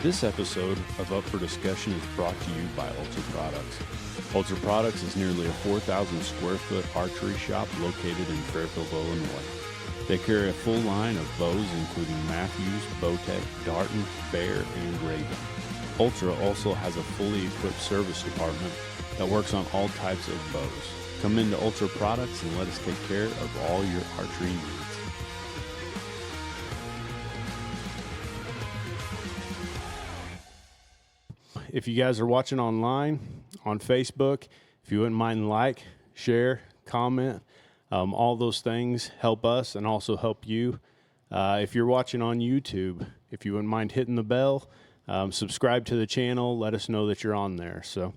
This episode of Up for Discussion is brought to you by Ultra Products. Ultra Products is nearly a 4,000 square foot archery shop located in Fairfield, Illinois. They carry a full line of bows including Matthews, Bowtech, Darton, Bear, and Raven. Ultra also has a fully equipped service department that works on all types of bows. Come into Ultra Products and let us take care of all your archery needs. If you guys are watching online, on Facebook, if you wouldn't mind like, share, comment, all those things help us and also help you. If you're watching on YouTube, if you wouldn't mind hitting the bell, subscribe to the channel, let us know that you're on there. So,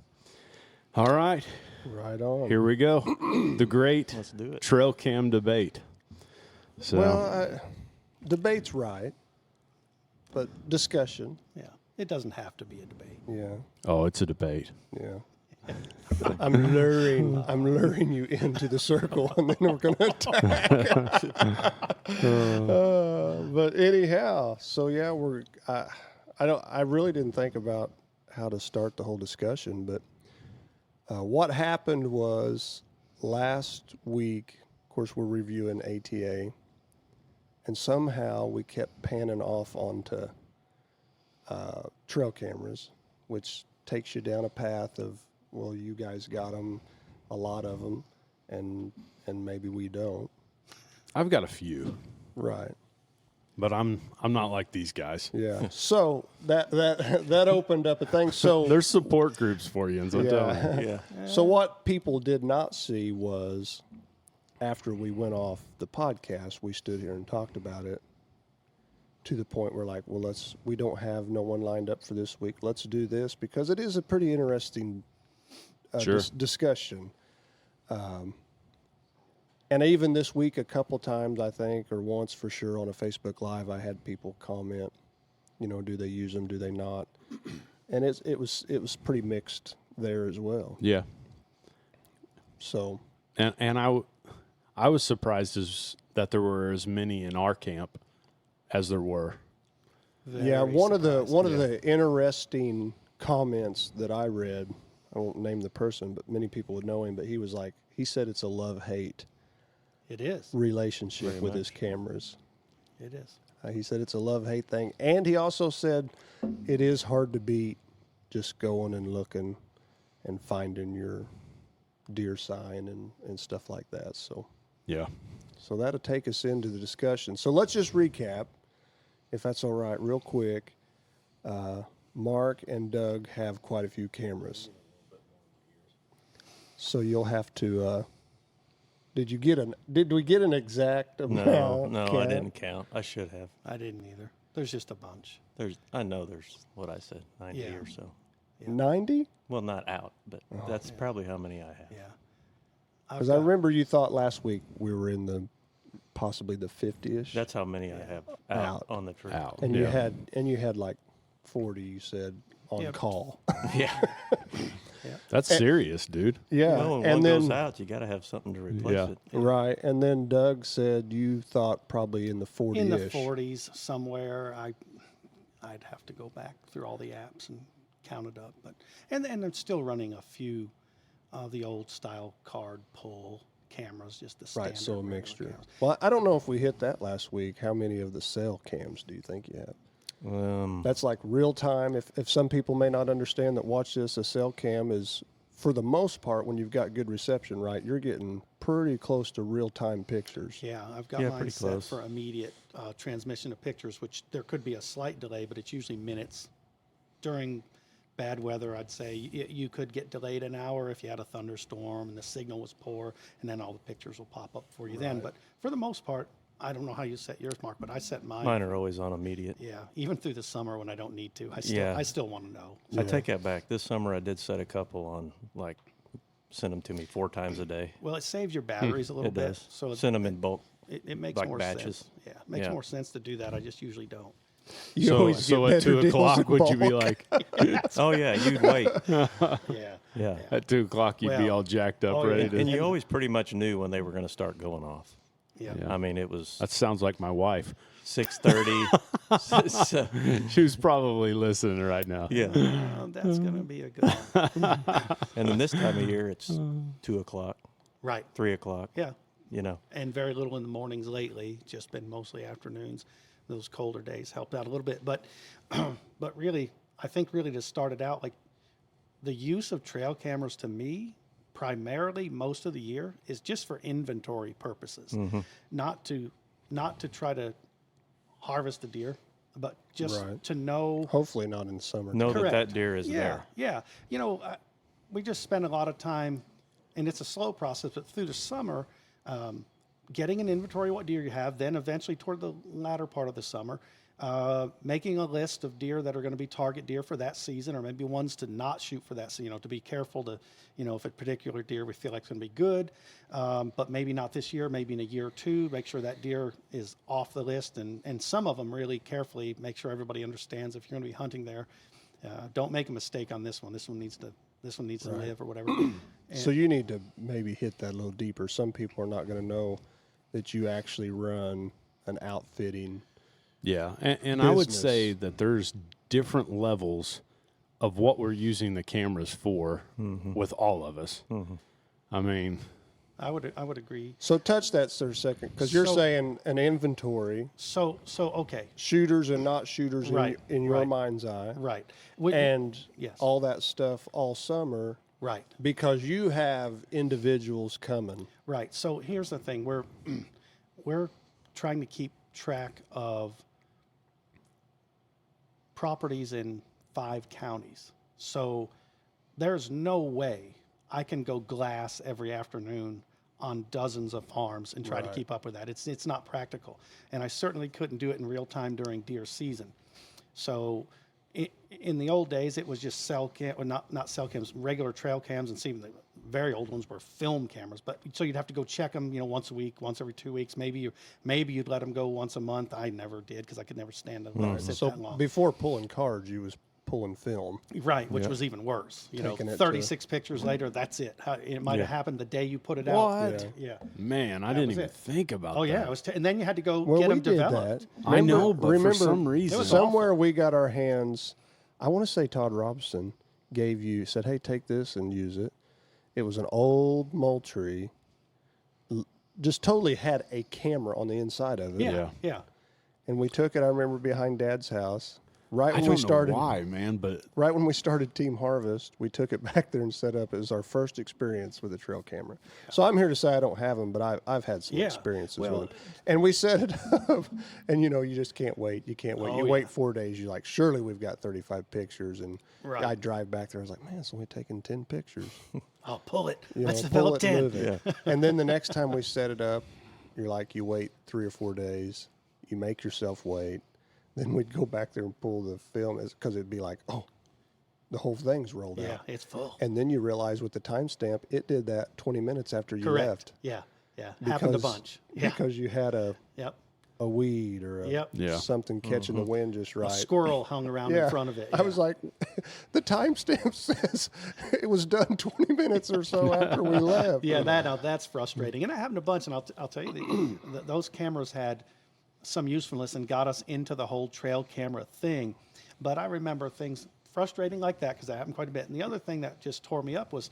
all right. Right on. Here we go. The great Let's do it. trail cam debate. So, Well, debate's right, but discussion. Yeah, it doesn't have to be a debate. Yeah, oh, it's a debate. yeah. I'm luring you into the circle, and then we're going to attack. But anyhow, so yeah, I really didn't think about how to start the whole discussion, but what happened was last week. Of course, we're reviewing ATA, and somehow we kept panning off onto trail cameras, which takes you down a path of, well, you guys got them, a lot of them, and maybe we don't. I've got a few, Right. but I'm not like these guys. Yeah. So that opened up a thing. So There's support groups for you, and so I'm telling you. Yeah. So what people did not see was after we went off the podcast, we stood here and talked about it to the point where like, well, we don't have no one lined up for this week. Let's do this because it is a pretty interesting Sure. discussion. And even this week, a couple times, I think, or once for sure on a Facebook Live, I had people comment, do they use them? Do they not? And it was pretty mixed there as well. Yeah. So And I was surprised that there were as many in our camp as there were. yeah, Very one of surprising. the interesting comments that I read, I won't name the person, but many people would know him. But he said it's a love-hate It is. relationship Very with much. his cameras. It is. He said it's a love-hate thing, and he also said it is hard to beat just going and looking and finding your deer sign and stuff like that. So Yeah. that'll take us into the discussion. So let's just recap, if that's all right, real quick. Mark and Doug have quite a few cameras, so you'll have to. Did we get an exact amount? No, I Kat? didn't count. I should have. I didn't either. There's just a bunch. I know there's what I said, 90 Yeah. or so. 90? Well, not out, but that's probably how many I have. Yeah. Because I remember you thought last week we were in possibly the 50-ish. That's how many I have Out. out on the tree. Out. And Yeah. you had like 40, you said, on Yep. call. Yeah. That's serious, dude. Yeah. Well, when and one then goes out, you got to have something to replace Yeah. it. right. And then Doug said you thought probably in the 40-ish. in the 40s somewhere. I'd have to go back through all the apps and count it up. But and I'm still running a few of the old style card pull cameras, just the standard. Right, so a regular mixture. cameras. Well, I don't know if we hit that last week. How many of the cell cams do you think you have? That's like real time. If some people may not understand that, watch this, a cell cam is, for the most part, when you've got good reception, right, you're getting pretty close to real time pictures. Yeah, I've got Yeah, mine pretty set close. for immediate transmission of pictures, which there could be a slight delay, but it's usually minutes. During bad weather, I'd say you could get delayed an hour if you had a thunderstorm and the signal was poor, and then all the pictures will pop up for you then. But for the most part, I don't know how you set yours, Mark, but I set mine. Mine are always on immediate. Yeah, even through the summer when I don't need to, Yeah. I still want to know. I take that back. This summer I did set a couple on, like, send them to me 4 times a day. Well, it saves your batteries a little It bit, does. so Send them in bulk. it makes like more batches. sense. Yeah, it makes Yeah. more sense to do that. I just usually don't. You So, always so get at better 2 deals o'clock, in would you be bulk. like, Oh, yeah, you'd wait. Yeah. Yeah. at 2 o'clock, you'd be Well, all jacked up, oh, ready yeah. to. And you always pretty much knew when they were going to start going off. Yeah. I mean, it was That sounds like my wife. 6:30. She's probably listening right now. Yeah. Oh, that's going to be a good one. And then this time of year, it's 2 o'clock, Right. 3 o'clock. Yeah. You know. And very little in the mornings lately, just been mostly afternoons. Those colder days helped out a little bit. But but really, I think really to start it out, like the use of trail cameras to me, primarily most of the year, is just for inventory purposes. Not to try to harvest the deer, but just Right. to know. Hopefully not in summer. Know Correct. that deer is Yeah, there. yeah. You know, we just spend a lot of time, and it's a slow process, but through the summer, getting an inventory of what deer you have, then eventually toward the latter part of the summer, making a list of deer that are going to be target deer for that season, or maybe ones to not shoot for that season, you know, to be careful to, you know, if a particular deer we feel like is going to be good, but maybe not this year, maybe in a year or two, make sure that deer is off the list, and some of them really carefully make sure everybody understands if you're going to be hunting there, don't make a mistake on this one. This one needs to live or whatever. So you need to maybe hit that a little deeper. Some people are not going to know that you actually run an outfitting. Yeah, and I would Business. say that there's different levels of what we're using the cameras for with all of us. I mean, I would agree. So touch that for a second, because you're So- saying an inventory, So okay, shooters and not shooters Right, in your right. mind's eye, right. and Yes. all that stuff all summer, Right, because you have individuals coming. right. So here's the thing: we're trying to keep track of properties in 5 counties. So there's no way I can go glass every afternoon on dozens of farms and try to Right. keep up with that. It's not practical, and I certainly couldn't do it in real time during deer season. So in the old days, it was just cell cam, or not cell cams, regular trail cams, and even the very old ones were film cameras. But so you'd have to go check them, you know, once a week, once every 2 weeks. Maybe you'd let them go once a month. I never did because I could never stand to let it sit So that long. before pulling cards, you was pulling film. Right, which was even worse. You Taking know, it 36 pictures later, that's it. It might have happened the day you put it What? out. Yeah. man, I didn't was even it. think about Oh that. yeah, it was. And then you had to go Well, get we them did developed. that. I know, but remember, for some reason, was somewhere we got our hands. I want to say Todd Robinson said, "Hey, take this and use it." It was an old Moultrie, just totally had a camera on the inside of it. Yeah, Yeah. yeah. And we took it. I remember behind Dad's house. Right I when don't we started, know why, man, but right when we started Team Harvest, we took it back there and set up. It was our first experience with a trail camera. So I'm here to say I don't have them, but I've had some Yeah. experiences Well, with them. And we set it up, and you know, you just can't wait. You can't wait. Oh, you yeah. wait 4 days. You're like, surely we've got 35 pictures. And Right. I drive back there. I was like, man, it's only taking 10 pictures. I'll pull it. You Let's know, develop pull it, 10. move it. And then the next time we set it up, you're like, you wait 3 or 4 days. You make yourself wait. Then we'd go back there and pull the film because it'd be like, oh, the whole thing's rolled Yeah, out. it's full. And then you realize with the timestamp, it did that 20 minutes after you Correct. left. Yeah, yeah. Happened a Because- bunch. Yeah. Because you had a Yep. weed or Yep. Yeah. something catching the wind just right. A squirrel hung around in front of it. I was like, the timestamp says it was done 20 minutes or so after we left. yeah, that's frustrating. And it happened a bunch. And I'll tell you, those cameras had some usefulness and got us into the whole trail camera thing. But I remember things frustrating like that because that happened quite a bit. And the other thing that just tore me up was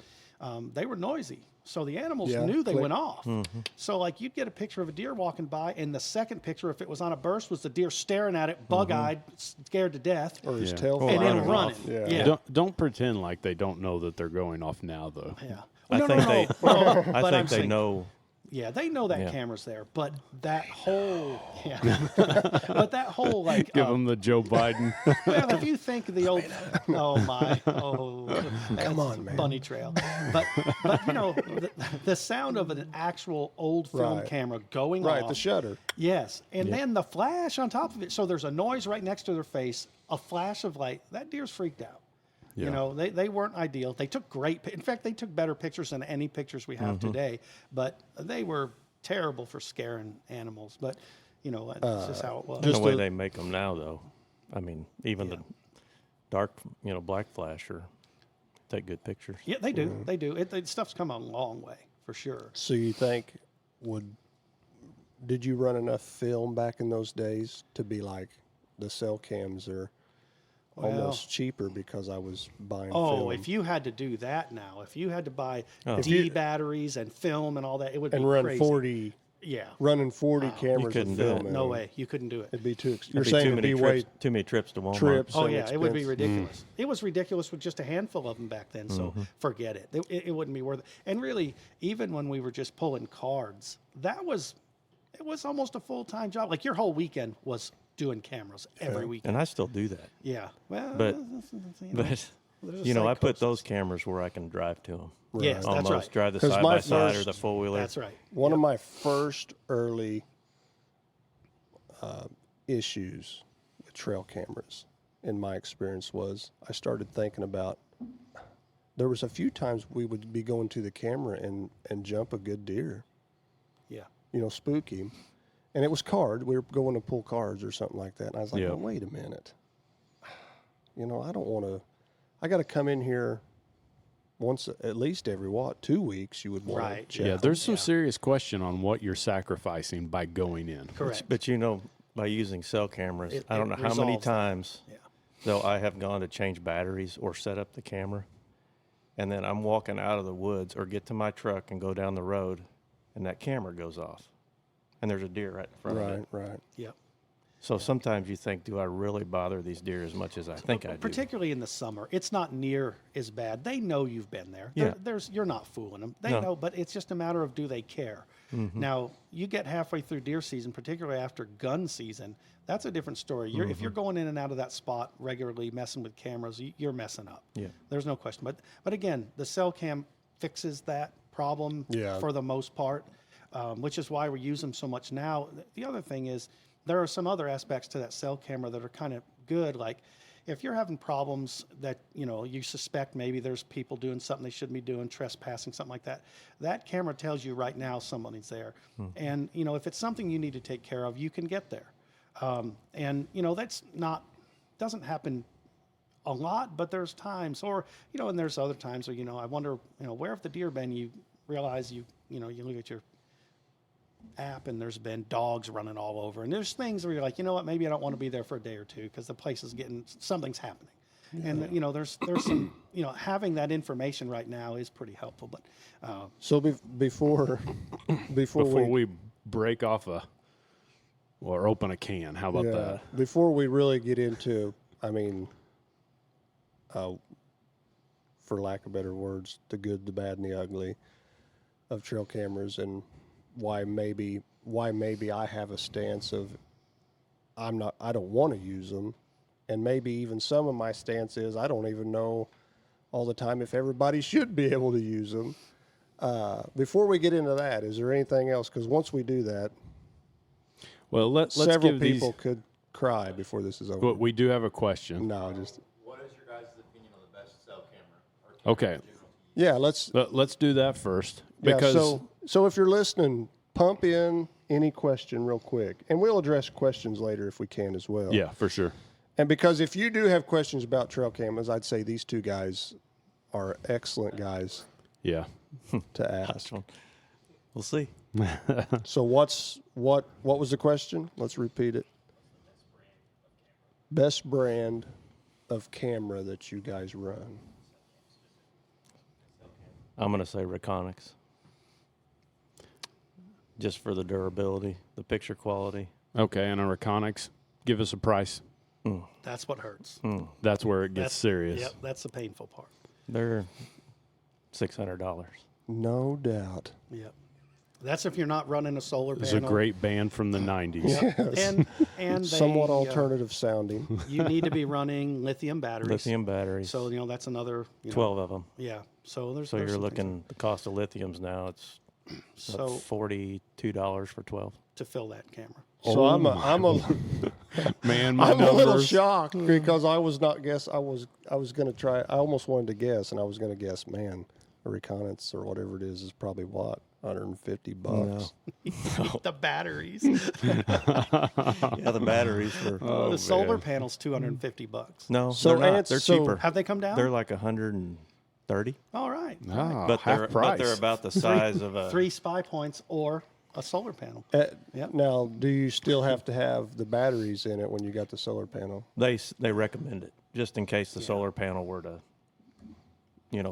they were noisy. So the animals Yeah, knew they click. went off. So like you'd get a picture of a deer walking by, and the second picture, if it was on a burst, was the deer staring at it, bug-eyed, scared to death, Or his Yeah. tail Oh, and then flying running. off. Yeah. Yeah. don't pretend like they don't know that they're going off now, though. Yeah. I No, think no, they, no. No, I but I'm think they saying- know. Yeah, they know that Yeah. camera's there, but that whole, but that whole like, Give them the Joe Biden. well, if you think of the old, Come on, man. bunny trail, but you know, the sound of an actual old film Right. camera going Right, off, the shutter. yes, and then the flash on top of it. So there's a noise right next to their face, a flash of light. That deer's freaked out. You Yeah. know, they weren't ideal. They took in fact, they took better pictures than any pictures we have today, but they were terrible for scaring animals. But, you know, that's just how it was. The way they make them now, though. I mean, even the dark, black flasher take good pictures. Yeah, they do. They do. Stuff's come a long way, for sure. So you think did you run enough film back in those days to be like the cell cams are almost cheaper because I was buying film? Oh, if you had to do that now, if you had to buy Oh. D batteries and film and all that, it would and be run crazy. 40, Yeah. running 40 cameras couldn't with do film. it. in No them. way. You couldn't do it. It'd be too. You're It'd be saying too it'd many be trips, way too many trips to Walmart. trips. Oh and yeah, it would be expense. ridiculous. It was ridiculous with just a handful of them back then. So forget it. It wouldn't be worth it. And really, even when we were just pulling cards, it was almost a full-time job. Like your whole weekend was doing cameras every weekend. And I still do that. Yeah. Well, But- you know, But, there's a you know, I side put coast. those cameras where I can drive to them. Yes, that's Almost right. drive the 'Cause side my by side or first- the four-wheeler. That's right. One of my first early issues with trail cameras, in my experience, was I started thinking about. There was a few times we would be going to the camera and jump a good deer, Yeah. spook him, and it was card. We were going to pull cards or something like that, and I was like, Yeah. well, wait a minute, I don't want to. I got to come in here once, at least every 2 weeks. You would want Right. to check. Yeah, there's some Yeah. serious question on what you're sacrificing by going in. Correct. But you know, by using cell cameras, It- I don't it know how many resolves that. times Yeah. though I have gone to change batteries or set up the camera, and then I'm walking out of the woods or get to my truck and go down the road, and that camera goes off, and there's a deer right in front of it. Right. Yep. So sometimes you think, do I really bother these deer as much as I think I do? Particularly in the summer, it's not near as bad. They know you've been there. Yeah. You're not fooling them. They No. know, but it's just a matter of do they care. Now, you get halfway through deer season, particularly after gun season, that's a different story. If you're going in and out of that spot regularly, messing with cameras, you're messing up. Yeah. There's no question. But again, the cell cam fixes that problem for the most part, which is why we use them so much now. The other thing is there are some other aspects to that cell camera that are kind of good. Like if you're having problems that, you suspect maybe there's people doing something they shouldn't be doing, trespassing, something like that, that camera tells you right now somebody's there. And, if it's something you need to take care of, you can get there. And, that's doesn't happen a lot, but there's times, or, and there's other times where, I wonder, where have the deer been? You realize you look at your app and there's been dogs running all over, and there's things where you're like, what, maybe I don't want to be there for a day or two because the place is something's happening. And there's some, having that information right now is pretty helpful. But So before Before we break off or open a can, how about that? before we really get into, for lack of better words, the good, the bad, and the ugly of trail cameras, and why maybe I have a stance of I don't want to use them, and maybe even some of my stance is I don't even know all the time if everybody should be able to use them. Before we get into that, is there anything else? Because once we do that, Well, let's several give people these. could cry before this is over. But we do have a question. No, just What is your guys' opinion on the best cell camera? Or camera Okay, in general? yeah. Let's let's do that first yeah. because So if you're listening, pump in any question real quick, and we'll address questions later if we can as well. yeah, for sure. And because if you do have questions about trail cameras, I'd say these two guys are excellent guys Yeah. to ask. We'll see. So what was the question? Let's repeat it. Best brand of camera that you guys run. I'm going to say Reconyx. Just for the durability, the picture quality. Okay, and on Reconyx, give us a price. that's what hurts. That's where it gets That's, serious. Yep, that's the painful part. They're $600. No doubt. Yep. That's if you're not running a solar It's panel. a great band from the 90s. And Somewhat they, alternative sounding. you need to be running lithium batteries. Lithium batteries. So that's another 12 of them. Yeah. So there's So there's you're some things looking, the cost of lithiums now, it's so $42 for 12. to fill that camera. So I'm Man, my I'm a little numbers. shocked because I was not guess I was going to try. I almost wanted to guess, and I was going to guess, man, a Reconyx or whatever it is probably what $150. The batteries. Yeah, the batteries for The solar panel's $250. no, So they're not. ants- They're so- cheaper. Have they come down? They're like 130, All right. Ah, but half they're price. about the size of a. 3 spy points or a solar panel. Yep. Now, do you still have to have the batteries in it when you got the solar panel? They recommend it just in case the solar panel were to,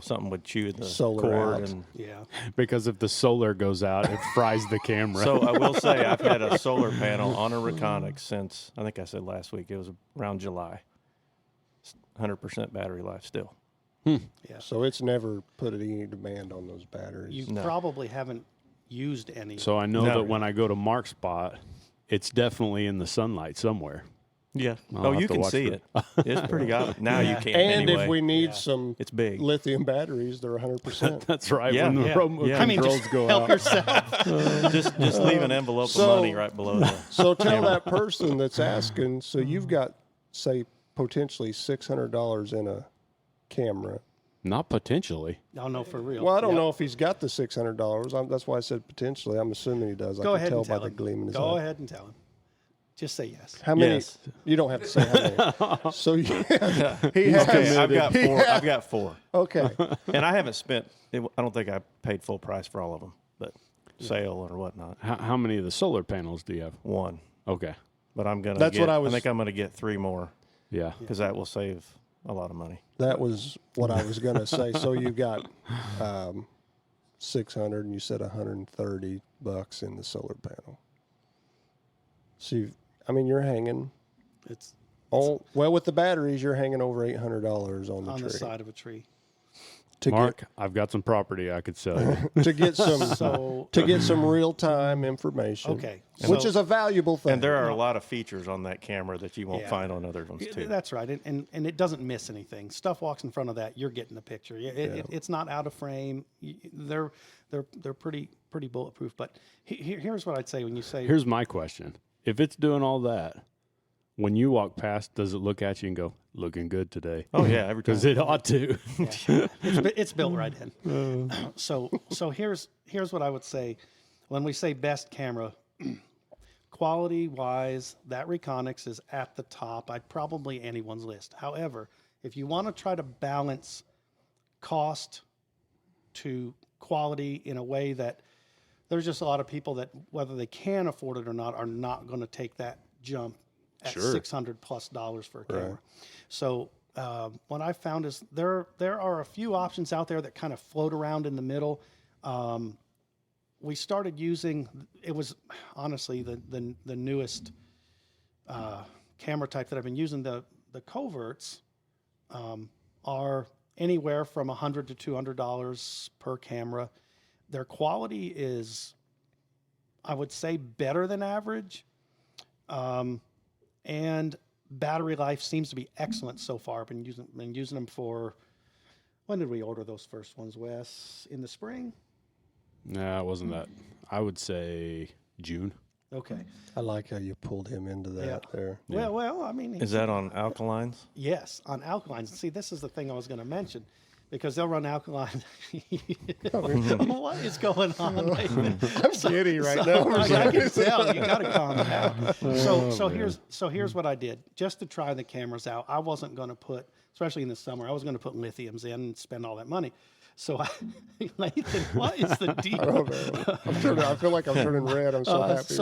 something would chew the Solar cord. out. And Yeah. Because if the solar goes out, it fries the camera. so I will say I've had a solar panel on a Reconic since, I think I said last week, it was around July. 100% battery life still. Yeah. So it's never put any demand on those batteries. You No. probably haven't used any. So I know No. that when I go to Mark's spot, it's definitely in the sunlight somewhere. Yeah. I'll have You to can watch see for- it. It's pretty obvious. Now you can't and anyway. if we need Yeah. some It's big. lithium batteries, they're 100%. That's right. Yeah, when the yeah, remote yeah. I mean, controls just go help out. yourself. just leave an envelope So- of money right below the So tell that person that's asking, so you've got, say, potentially $600 in a camera. Not potentially. No, no, for real. Well, I don't Yep. know if he's got the $600. That's why I said potentially. I'm assuming he does. Go I ahead can and tell tell by the him. gleam in his Go eye. ahead and tell him. Just say yes. How many? Yes. You don't have to say how many. So yeah, he Okay, has. I've got four. I've got four, Okay. and I haven't spent. I don't think I paid full price for all of them, but sale or whatnot. How many of the solar panels do you have? One, Okay. but I'm gonna. That's what I was- I think I'm gonna get 3 more Yeah. because that will save a lot of money. That was what I was going to say. So you got 600, and you said $130 in the solar panel. So you're hanging. It's Well, with the batteries, you're hanging over $800 on the on tree the side of a tree. to Mark, I've got some property I could sell you. to get some So to get some real time information. Okay, which so- is a valuable thing. And there are a lot of features on that camera that you won't Yeah. find on other ones Yeah, too. that's right, and it doesn't miss anything. Stuff walks in front of that, you're getting the picture. It's not out of frame. They're pretty bulletproof. But here's what I'd say when you say Here's my question. If it's doing all that, when you walk past, does it look at you and go, looking good today? Oh yeah, every time. Because it ought to. it's built right in. So here's what I would say when we say best camera. Quality wise, that Reconics is at the top. I'd probably anyone's list. However, if you want to try to balance cost to quality in a way that there's just a lot of people that whether they can afford it or not are not going to take that jump at Sure. $600+ for a camera. So what I found is there are a few options out there that kind of float around in the middle. We started using, it was honestly the newest camera type that I've been using. The coverts are anywhere from $100 to $200 per camera. Their quality is, I would say, better than average. And battery life seems to be excellent so far. I've been using them for, when did we order those first ones, Wes? In the spring? Nah, it wasn't that. I would say June. Okay. I like how you pulled him into that Yeah. there. Well, I mean, Is that on alkalines? yes, on alkalines. See, this is the thing I was going to mention, because they'll run alkaline. What is going on, Nathan? I'm giddy right now. I can tell you got to calm down. So here's what I did just to try the cameras out. I wasn't going to put, especially in the summer, I was going to put lithiums in and spend all that money. So Nathan, what is the deal? I feel like I'm turning red. I'm so happy.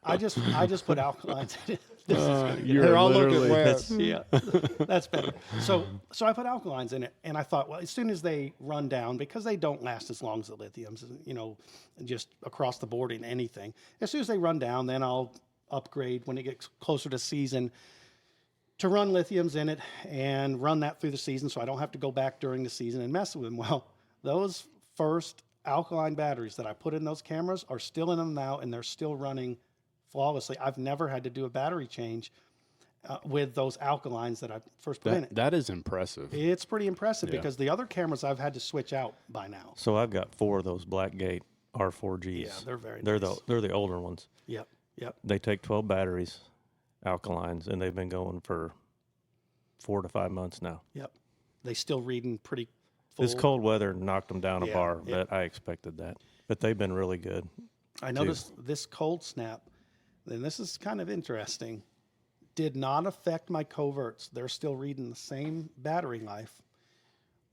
I just put alkalines in it. This is good. Here, I'll look at literally- Wes. Yeah, that's better. So I put alkalines in it, and I thought, well, as soon as they run down, because they don't last as long as the lithiums, just across the board in anything. As soon as they run down, then I'll upgrade when it gets closer to season to run lithiums in it and run that through the season, so I don't have to go back during the season and mess with them. Well, those first alkaline batteries that I put in those cameras are still in them now, and they're still running flawlessly. I've never had to do a battery change with those alkalines that I first put in it. That is impressive. It's pretty impressive Yeah. because the other cameras I've had to switch out by now. So I've got 4 of those Blackgate R4Gs. Yeah, they're very They're nice. they're the older ones. Yep. They take 12 batteries, alkalines, and they've been going for 4 to 5 months now. They still reading pretty full. This cold weather knocked them down a Yeah, bar, yeah. but I expected that. But they've been really good. I noticed this cold snap, and this is kind of interesting, did not affect my coverts. They're still reading the same battery life,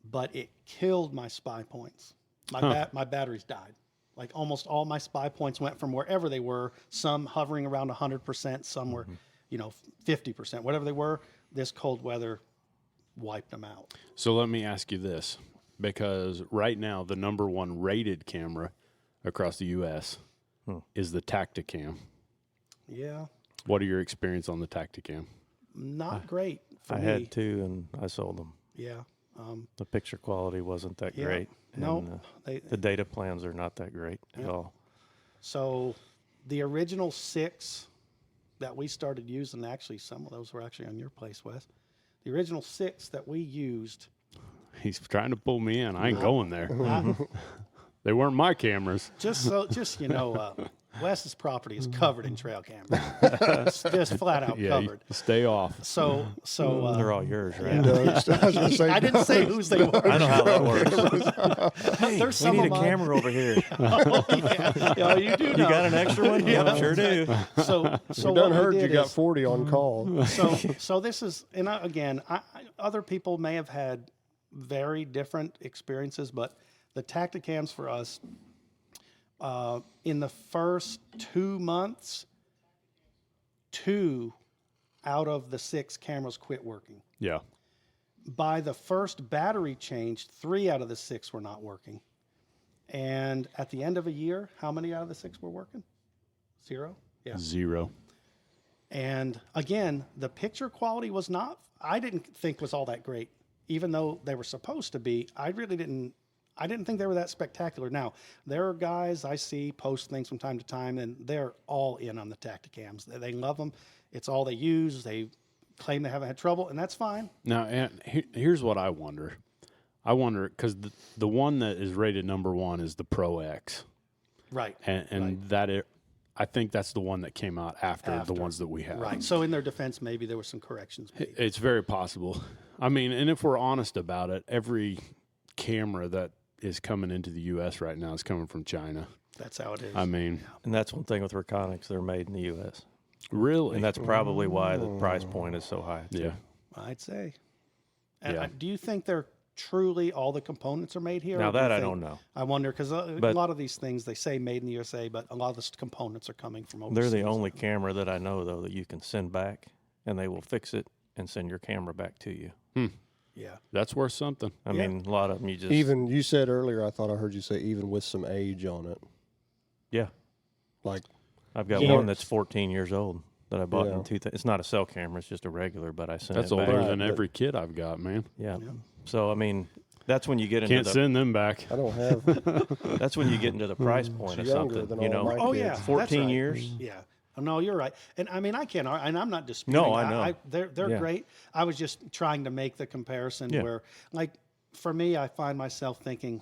but it killed my SPY points. My batteries died. Like almost all my spy points went from wherever they were, some hovering around 100%, some were, 50%, whatever they were. This cold weather wiped them out. So let me ask you this, because right now the number one rated camera across the U.S. is the Tacticam. Yeah, What are your experience on the Tacticam? not great for I me. had two, and I sold them. Yeah. The picture quality wasn't that Yeah. great. No, and, they, the data plans are not that great at all. so the original 6 that we started using, actually, some of those were actually on your place, Wes. The original 6 that we used, He's trying to pull me in. I ain't going there. I- They weren't my cameras. just Wes's property is covered in trail cameras. It's just flat out covered. Stay off. So They're all yours, right? No, I was gonna say, I didn't say whose they were. I know how that works. Hey, There's some we need of a mine. camera over here. Yeah, you do know. You got an extra one? Yeah. I sure do. So we what done we heard you did got is- 40 on call. so this is, and again, other people may have had very different experiences, but the Tacticams for us, in the first 2 months, 2 out of the 6 cameras quit working. Yeah. By the first battery change, 3 out of the 6 were not working. And at the end of a year, how many out of the 6 were working? 0? Yeah. 0. And again, the picture quality was not, I didn't think was all that great, even though they were supposed to be. I didn't think they were that spectacular. Now, there are guys I see post things from time to time, and they're all in on the Tacticams. They love them. It's all they use. They claim they haven't had trouble, and that's fine. Now, and here's what I wonder. I wonder, because the one that is rated number 1 is the Pro X. Right. And that I think that's the one that came out after the ones that we have. Right. So in their defense, maybe there were some corrections made. It's very possible. I mean, and if we're honest about it, every camera that is coming into the U.S. right now is coming from China. That's how it is. I mean, And that's one thing with Reconics, they're made in the U.S. really? And that's probably why the price point is so high. Too. Yeah. I'd say. And Yeah. do you think they're truly all the components are made here? Now or do you that I think- don't know. I wonder, because a But- lot of these things, they say made in the USA, but a lot of the components are coming from They're overseas. the only camera that I know, though, that you can send back, and they will fix it and send your camera back to you. Yeah. That's worth something. I mean, a lot of them you just... Even, you said earlier, I thought I heard you say even with some age on it. Yeah. Like, I've got Yeah. one that's 14 years old that I bought Yeah. in 2000. It's not a cell camera. It's just a regular, but I sent That's it back. older Right, than but- every kid I've got, man. Yeah. So, I mean, that's when you get into Can't the... send them back. I don't have, That's when you get into the price point of younger something. than You all know, my Oh, kids. yeah. that's 14 right. years. Yeah. No, you're right. And I mean, I can't, and I'm not disputing. No, I know. They're Yeah. great. I was just trying to make the comparison Yeah. where, like, for me, I find myself thinking,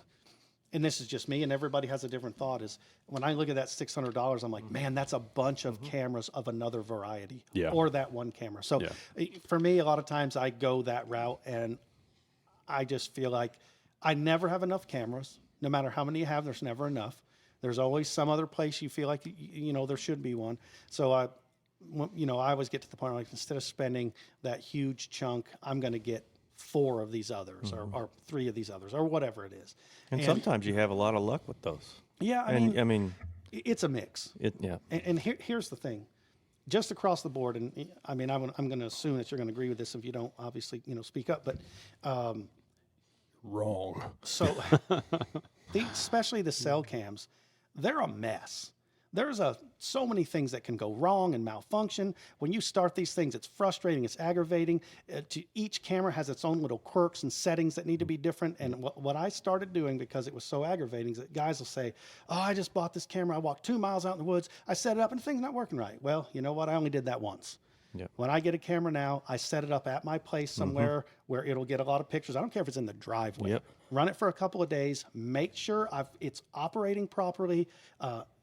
and this is just me, and everybody has a different thought, is when I look at that $600, I'm like, man, that's a bunch of cameras of another variety. Yeah. Or that one camera. So for me, a lot of times I go that route, and I just feel like I never have enough cameras. No matter how many you have, there's never enough. There's always some other place you feel like, there should be one. So I always get to the point where, like, instead of spending that huge chunk, I'm going to get 4 of these others or 3 of these others or whatever it is. And sometimes you have a lot of luck with those. Yeah, I And mean, I mean, it's a mix. yeah. And here's the thing, just across the board, and I mean, I'm going to assume that you're going to agree with this if you don't, obviously, speak up. But wrong. so, especially the cell cams, they're a mess. There's so many things that can go wrong and malfunction. When you start these things, it's frustrating, it's aggravating. Each camera has its own little quirks and settings that need to be different. And what I started doing, because it was so aggravating, is that guys will say, oh, I just bought this camera. I walked 2 miles out in the woods. I set it up and the thing's not working right. Well, you know what? I only did that once. Yep. When I get a camera now, I set it up at my place somewhere where it'll get a lot of pictures. I don't care if it's in the driveway. Yep. Run it for a couple of days. Make sure it's operating properly.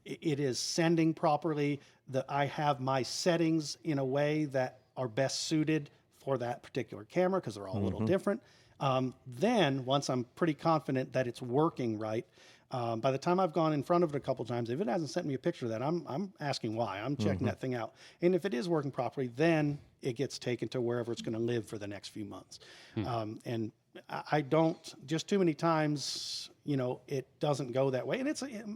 It is sending properly. That I have my settings in a way that are best suited for that particular camera, because they're all a little different. Then, once I'm pretty confident that it's working right, by the time I've gone in front of it a couple times, if it hasn't sent me a picture of that, I'm asking why. I'm checking that thing out. And if it is working properly, then it gets taken to wherever it's going to live for the next few months. And I don't, just too many times, it doesn't go that way. And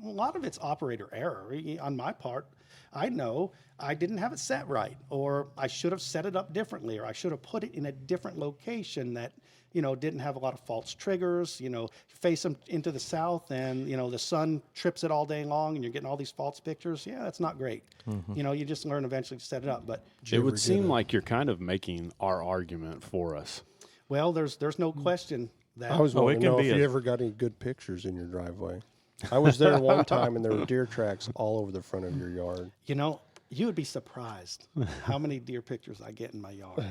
a lot of it's operator error on my part. I know I didn't have it set right, or I should have set it up differently, or I should have put it in a different location that, didn't have a lot of false triggers, face them into the south and, the sun trips it all day long and you're getting all these false pictures. Yeah, that's not great. You just learn eventually to set it up. But It would seem like you're kind of making our argument for us. well, there's no question that I was Oh, wanting it to can know be if a- you ever got any good pictures in your driveway. I was there one time, and there were deer tracks all over the front of your yard. you would be surprised how many deer pictures I get in my yard.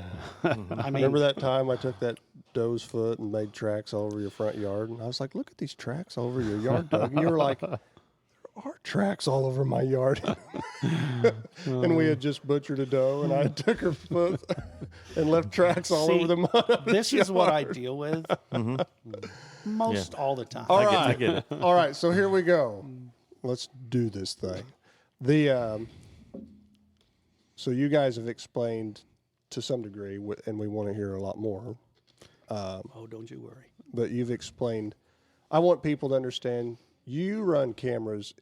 I mean, Remember that time I took that doe's foot and made tracks all over your front yard? And I was like, look at these tracks all over your yard, Doug. And you were like, there are tracks all over my yard. And we had just butchered a doe, and I took her foot and left tracks all See, over the mud. this is what I deal with most all the time. All I right. get it. All right, so here we go. Let's do this thing. So you guys have explained to some degree, and we want to hear a lot more, Oh, don't you worry. but you've explained. I want people to understand you run cameras,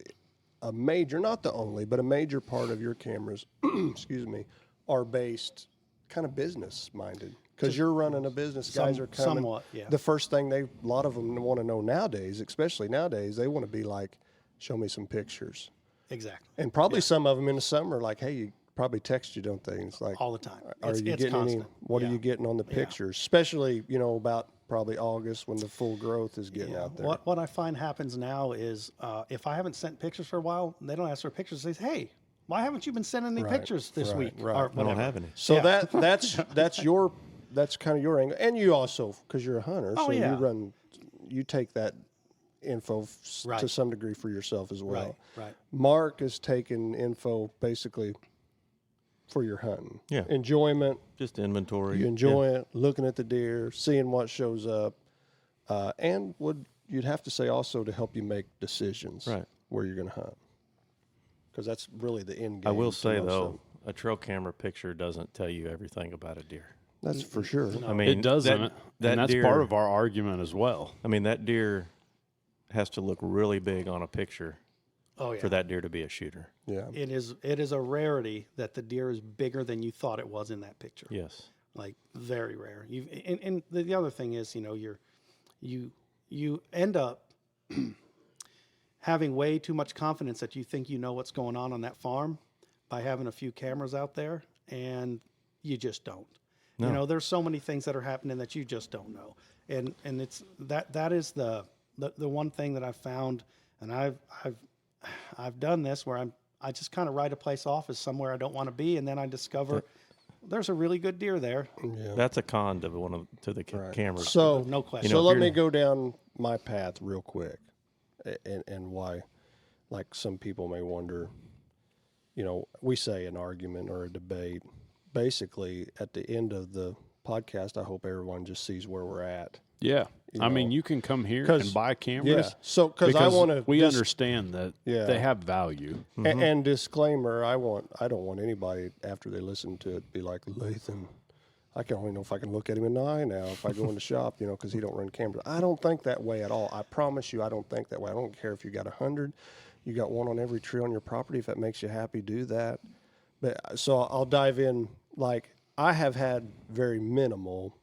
a major, not the only, but a major part of your cameras, excuse me, are based kind of business minded. Because you're running a business, guys are coming. Somewhat, yeah. The first thing a lot of them want to know nowadays, especially nowadays, they want to be like, show me some pictures. Exactly. And probably some of them in the summer, like, hey, you probably text you, don't they? And it's like, All the time. Are It's- you it's getting any? constant. What are Yeah. you getting on the pictures? Especially, about probably August when the full growth is getting out there. What I find happens now is if I haven't sent pictures for a while, they don't ask for pictures. They say, hey, why haven't you been sending any Right, pictures this right, week? right. Or I don't whatever. have any. So Yeah. that's kind of your angle, and you also because you're a hunter, Oh, so yeah. you take that info to Right. some degree for yourself as well. Right. Mark is taking info basically for your hunting, Yeah. enjoyment. Just inventory. You enjoy it, looking at the deer, seeing what shows up, and you'd have to say also to help you make decisions Right. where you're going to hunt, because that's really the end game. I will to say most though, of 'em. a trail camera picture doesn't tell you everything about a deer. That's for sure. I mean, It doesn't, That and that's deer, part of our argument as well. I mean, that deer has to look really big on a picture Oh, yeah. for that deer to be a shooter. Yeah. It is a rarity that the deer is bigger than you thought it was in that picture. Yes. Like very rare. And the other thing is, you end up having way too much confidence that you think you know what's going on that farm by having a few cameras out there, and you just don't. No. There's so many things that are happening that you just don't know, and it's that is the one thing that I've found, and I've done this where I just kind of write a place off as somewhere I don't want to be, and then I discover there's a really good deer there. Yeah. That's a con to cameras. So No question. So if let you're- me go down my path real quick, and why, like some people may wonder. We say an argument or a debate. Basically, at the end of the podcast, I hope everyone just sees where we're at. Yeah. I mean, know, you can come here 'cause- and buy Yeah. cameras. So because I want to, we understand that Yeah. they have value. and disclaimer, I don't want anybody after they listen to it be like, Lathan, I can only know if I can look at him in the eye now if I go in the shop, because he don't run cameras. I don't think that way at all. I promise you, I don't think that way. I don't care if you got 100, you got one on every tree on your property. If that makes you happy, do that. But so I'll dive in. Like I have had very minimal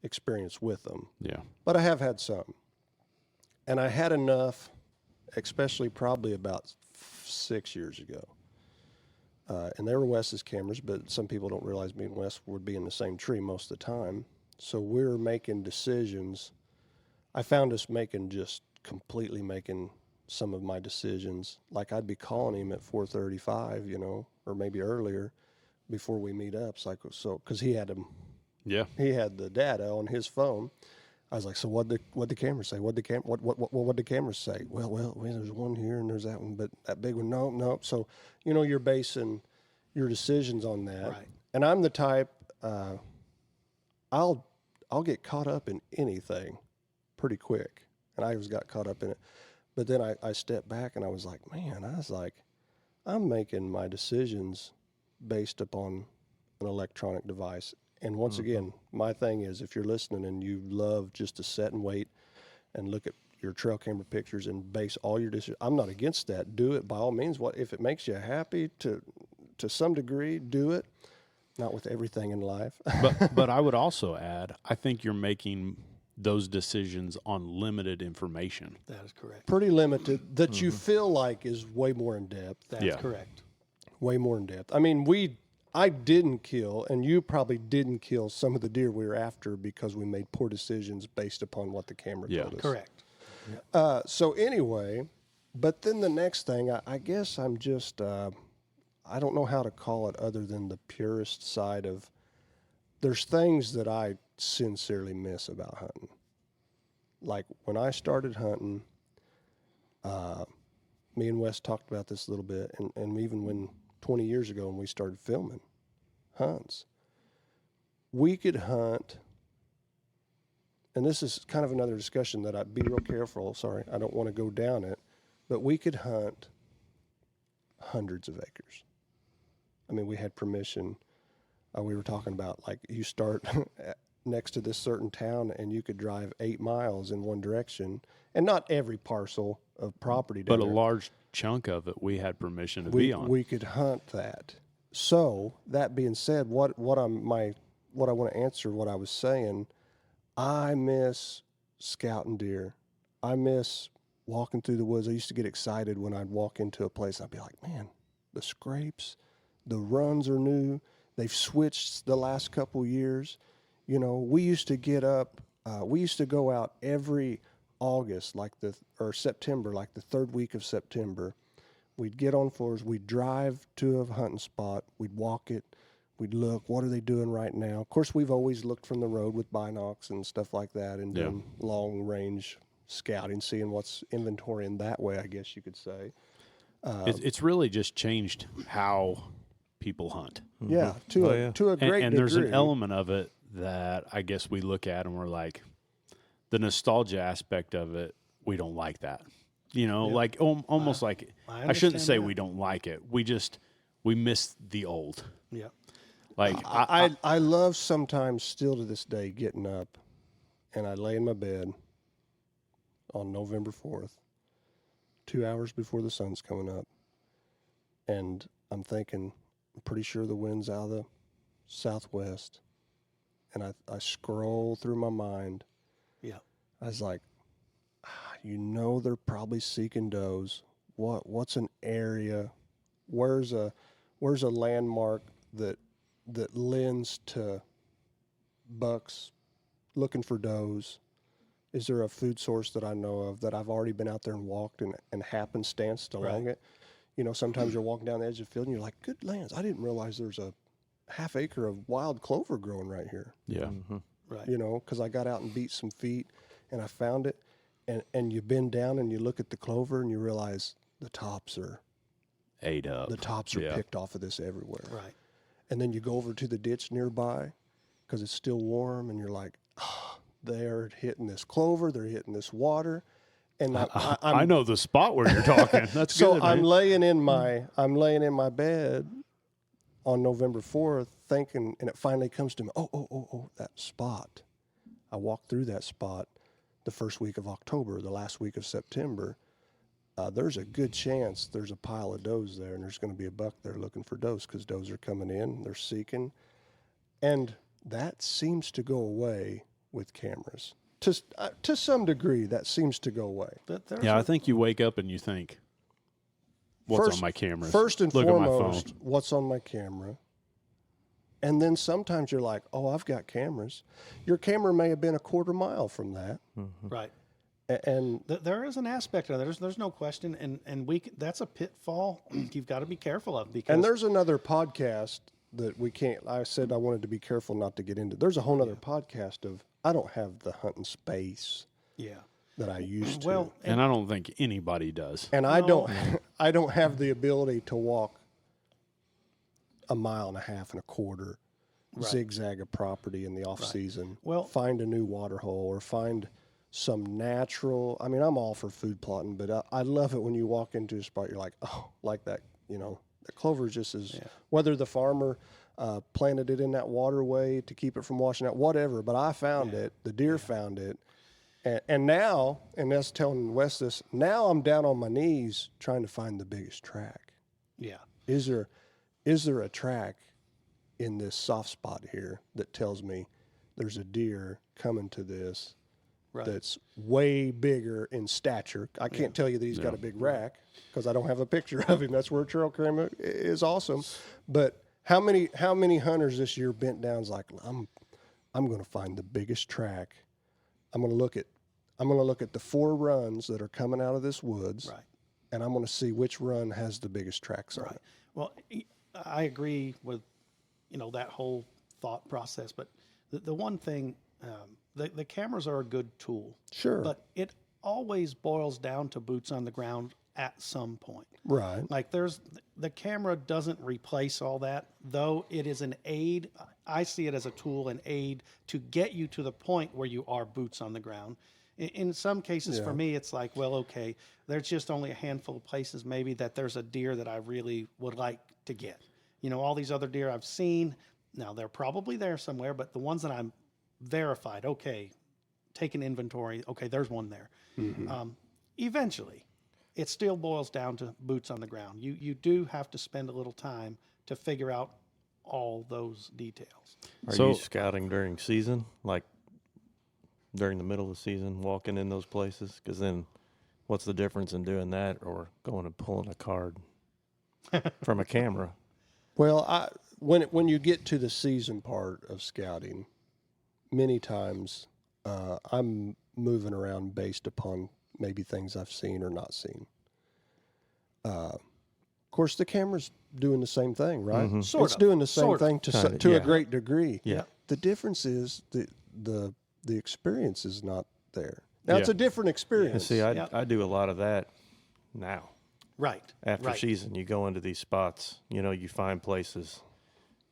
experience with them. Yeah. But I have had some. And I had enough, especially probably about 6 years ago. And they were Wes's cameras, but some people don't realize me and Wes would be in the same tree most of the time. So we're making decisions. I found us completely making some of my decisions. Like I'd be calling him at 4:35, or maybe earlier before we meet up. So because he had the data on his phone. I was like, so what'd the camera say? What'd the camera say? Well, there's one here and there's that one, but that big one, no. So, you're basing your decisions on that. Right. And I'm the type, I'll get caught up in anything pretty quick. And I always got caught up in it. But then I stepped back and I was like, I'm making my decisions based upon an electronic device. And once again, my thing is, if you're listening and you love just to sit and wait and look at your trail camera pictures and base all your decisions, I'm not against that. Do it by all means. What if it makes you happy to some degree? Do it. Not with everything in life. But I would also add, I think you're making those decisions on limited information. That is correct. Pretty limited that you feel like is way more in depth. That's Yeah. correct. Way more in depth. I mean, I didn't kill, and you probably didn't kill some of the deer we were after because we made poor decisions based upon what the camera Yeah. told us. Correct. So anyway, but then the next thing, I guess I'm just, I don't know how to call it other than the purist side of, there's things that I sincerely miss about hunting. Like when I started hunting, me and Wes talked about this a little bit, and even when 20 years ago when we started filming hunts, we could hunt, and this is kind of another discussion that I'd be real careful, sorry, I don't want to go down it, but we could hunt hundreds of acres. I mean, we had permission. We were talking about, like, you start next to this certain town and you could drive 8 miles in one direction, and not every parcel of property down But a there. large chunk of it we had permission to be on. We could hunt that. So that being said, what I want to answer, what I was saying, I miss scouting deer. I miss walking through the woods. I used to get excited when I'd walk into a place. I'd be like, man, the scrapes, the runs are new. They've switched the last couple years. You know, we used to get up. We used to go out every August, or September, like the third week of September. We'd get on floors. We'd drive to a hunting spot. We'd walk it. We'd look. What are they doing right now? Of course, we've always looked from the road with binocs and stuff like that, and doing long range scouting, seeing what's inventory in that way, I guess you could say. It's really just changed how people hunt. Yeah, to a great And degree. there's an element of it that I guess we look at and we're like, the nostalgia aspect of it, we don't like that. You know, like almost like, I shouldn't understand say that. we don't like it. We miss the old. Yeah. Like, I love sometimes still to this day getting up and I lay in my bed on November 4th, 2 hours before the sun's coming up, and I'm thinking, I'm pretty sure the wind's out of the southwest, and I scroll through my mind. Yeah. I was like, they're probably seeking does. What's an area? Where's a landmark that lends to bucks looking for does? Is there a food source that I know of that I've already been out there and walked and happenstanced along it? You know, sometimes you're walking down the edge of the field and you're like, good lands. I didn't realize there's a half acre of wild clover growing right here. yeah. Right. You know, because I got out and beat some feet and I found it. And you bend down and you look at the clover and you realize the tops are Ate up. Yeah. picked off of this everywhere. Right. And then you go over to the ditch nearby because it's still warm and you're like, they're hitting this clover, they're hitting this water. And I know the spot where you're talking. That's so good. I'm man. laying in my bed on November 4th thinking, and it finally comes to me, oh, that spot. I walked through that spot the first week of October, the last week of September. There's a good chance there's a pile of does there, and there's going to be a buck there looking for does because does are coming in, they're seeking. And that seems to go away with cameras. To some degree, that seems to go away. Yeah, I think you wake up and you think, what's on my camera? First and Look foremost, at my phone. what's on my camera? And then sometimes you're like, oh, I've got cameras. Your camera may have been a quarter mile from that. Right. And There is an aspect of that. There's no question, and that's a pitfall you've got to be careful of because there's another podcast that we can't. I said I wanted to be careful not to get into. There's a whole other podcast of I don't have the hunting space that I used to. well, And I don't think anybody does. And I don't have the ability to walk a mile and a half and a quarter, zigzag a property in the off season. Well- find a new water hole or find some natural. I mean, I'm all for food plotting, but I love it when you walk into a spot. You're like, oh, like that Clover just is, whether the farmer planted it in that waterway to keep it from washing out, whatever. But I found it. The deer found it. And now, and that's telling Wes this, now I'm down on my knees trying to find the biggest track. Yeah. Is there a track in this soft spot here that tells me there's a deer coming to this that's way bigger in stature? I can't tell you that he's got a big rack because I don't have a picture of him. That's where trail camera is awesome. But how many hunters this year bent down's like, I'm going to find the biggest track. I'm going to look at the 4 runs that are coming out of this woods, and I'm going to see which run has the biggest tracks on it. Well, I agree with, that whole thought process. But the one thing, the cameras are a good tool. Sure. But it always boils down to boots on the ground at some point. Right. Like the camera doesn't replace all that, though it is an aid. I see it as a tool, an aid to get you to the point where you are boots on the ground. In some cases, for me, it's like, well, okay, there's just only a handful of places maybe that there's a deer that I really would like to get. All these other deer I've seen, now they're probably there somewhere, but the ones that I'm verified, okay, take an inventory, okay, there's one there. Eventually, it still boils down to boots on the ground. You do have to spend a little time to figure out all those details. Are you scouting during season, like during the middle of the season, walking in those places? Because then what's the difference in doing that or going and pulling a card from a camera? Well, when you get to the season part of scouting, many times I'm moving around based upon maybe things I've seen or not seen. Of course, the camera's doing the same thing, right? It's doing the same thing to a great degree. Yeah. The difference is the experience is not there. Now, it's a different experience. See, I do a lot of that now. Right. After season, you go into these spots, you find places,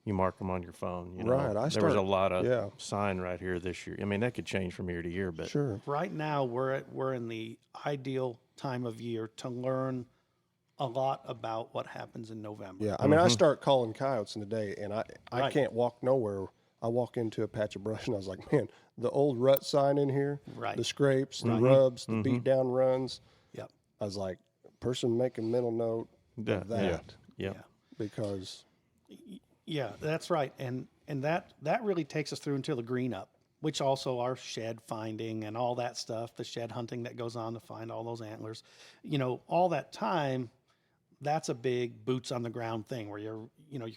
you mark them on your phone. There was a lot of sign right here this year. I mean, that could change from year to year, but sure. Right now, we're in the ideal time of year to learn a lot about what happens in November. Yeah, I mean, I start calling coyotes in the day, and I can't walk nowhere. I walk into a patch of brush, and I was like, man, the old rut sign in here, the scrapes, the rubs, the beat down runs. Yep. I was like, person making mental note of that. Yeah. Because Yeah, that's right. And that really takes us through until the green up, which also our shed finding and all that stuff, the shed hunting that goes on to find all those antlers. All that time, that's a big boots on the ground thing where you're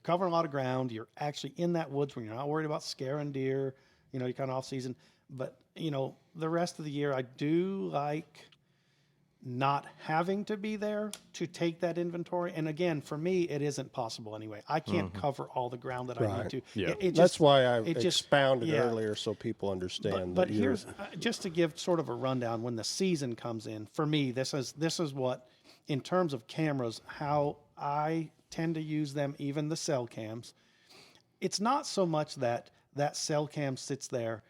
covering a lot of ground. You're actually in that woods where you're not worried about scaring deer. You're kind of off season. But, the rest of the year, I do like not having to be there to take that inventory. And again, for me, it isn't possible anyway. I can't cover all the ground that I need to. Yeah. that's why I expounded earlier so people understand. But here's just to give sort of a rundown when the season comes in. For me, this is what, in terms of cameras, how I tend to use them, even the cell cams. It's not so much that cell cam sits there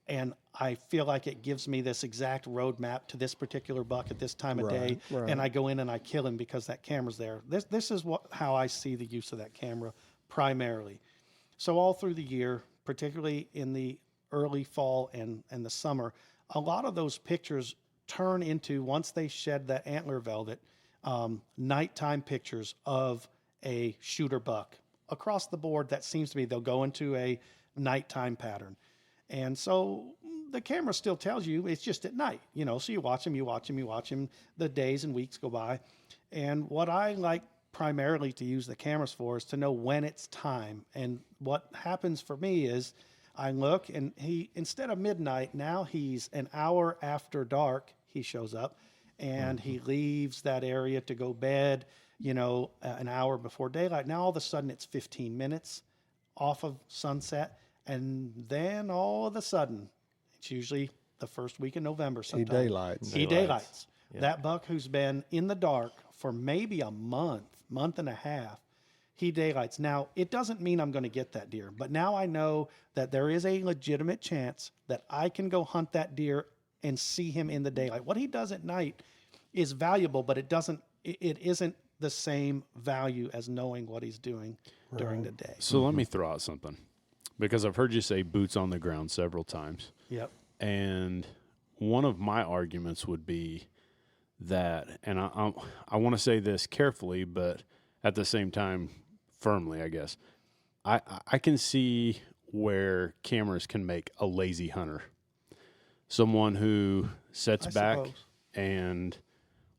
and I feel like it gives me this exact roadmap to this particular buck at this time of day, and I go in and I kill him because that camera's there. This is how I see the use of that camera primarily. So all through the year, particularly in the early fall and the summer, a lot of those pictures turn into, once they shed that antler velvet, nighttime pictures of a shooter buck. Across the board, that seems to be, they'll go into a nighttime pattern. And so the camera still tells you it's just at night, so you watch him, the days and weeks go by. And what I like primarily to use the cameras for is to know when it's time. And what happens for me is I look and instead of midnight, now he's an hour after dark, he shows up and he leaves that area to go bed, an hour before daylight. Now all of a sudden it's 15 minutes off of sunset. And then all of a sudden, it's usually the first week in November sometime. He daylights. Yeah. That buck who's been in the dark for maybe a month and a half, he daylights. Now, it doesn't mean I'm going to get that deer, but now I know that there is a legitimate chance that I can go hunt that deer and see him in the daylight. What he does at night is valuable, but it isn't the same value as knowing what he's doing during the day. So let me throw out something, because I've heard you say boots on the ground several times. Yep. And one of my arguments would be that, and I want to say this carefully, but at the same time, firmly, I guess. I can see where cameras can make a lazy hunter. Someone who sits I back suppose. and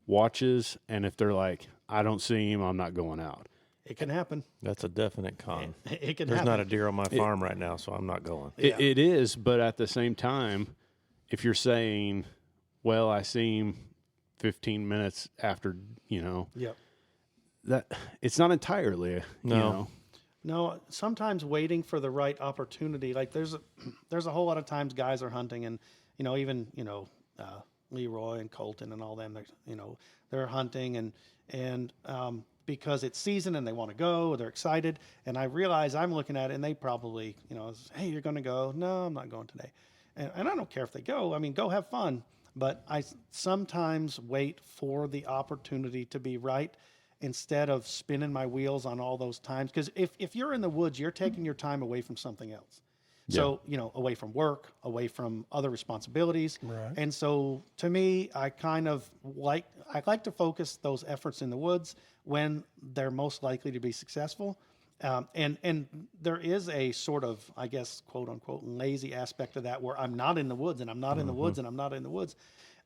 watches, and if they're like, I don't see him, I'm not going out. It can happen. That's a definite con. It can There's happen. not a deer on my farm right now, so I'm not going. It is, but at the same time, if you're saying, well, I see him 15 minutes after, Yep. that it's not entirely, you know. No, sometimes waiting for the right opportunity. Like there's a whole lot of times guys are hunting, and even Leroy and Colton and all them. They're hunting and because it's season and they want to go, they're excited. And I realize I'm looking at it, and they probably hey, you're going to go? No, I'm not going today. And I don't care if they go. I mean, go have fun. But I sometimes wait for the opportunity to be right, instead of spinning my wheels on all those times. Because if you're in the woods, you're taking your time away from something else. So, away from work, away from other responsibilities. Right. And so to me, I like to focus those efforts in the woods when they're most likely to be successful. And there is a sort of, I guess, quote unquote, lazy aspect of that, where I'm not in the woods and I'm not in the woods and I'm not in the woods.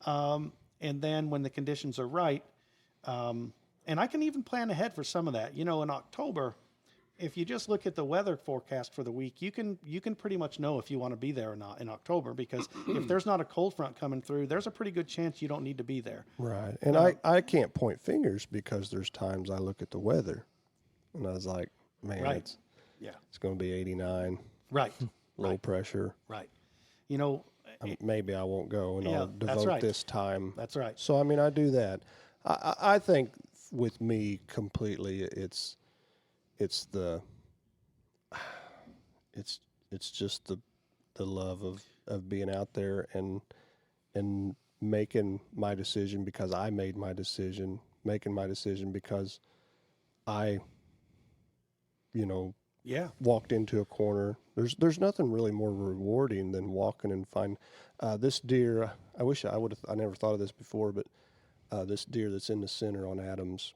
And then when the conditions are right, and I can even plan ahead for some of that. In October, if you just look at the weather forecast for the week, you can pretty much know if you want to be there or not in October, because if there's not a cold front coming through, there's a pretty good chance you don't need to be there. Right. And I can't point fingers, because there's times I look at the weather and I was like, man, Right. it's going to be 89, Right. low pressure. Right. Maybe I won't go, and I'll that's devote right. this time. That's right. So, I mean, I do that. I think with me completely, it's just the love of being out there and making my decision because I made my decision, making my decision because I, Yeah. walked into a corner. There's nothing really more rewarding than walking and find this deer. I wish I never thought of this before, but this deer that's in the center on Adams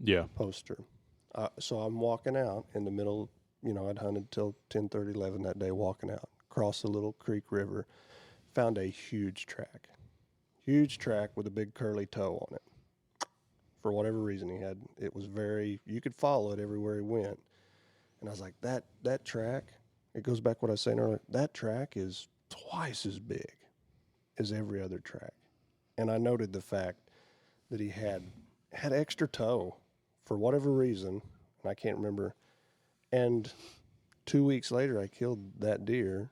Yeah. poster. So I'm walking out in the middle. I'd hunted till 10:30, 11 that day. Walking out across the little creek river, found a huge track with a big curly toe on it. For whatever reason, it was you could follow it everywhere he went. And I was like, that track, it goes back what I was saying earlier, that track is twice as big as every other track. And I noted the fact that he had extra toe for whatever reason, and I can't remember. And 2 weeks later, I killed that deer,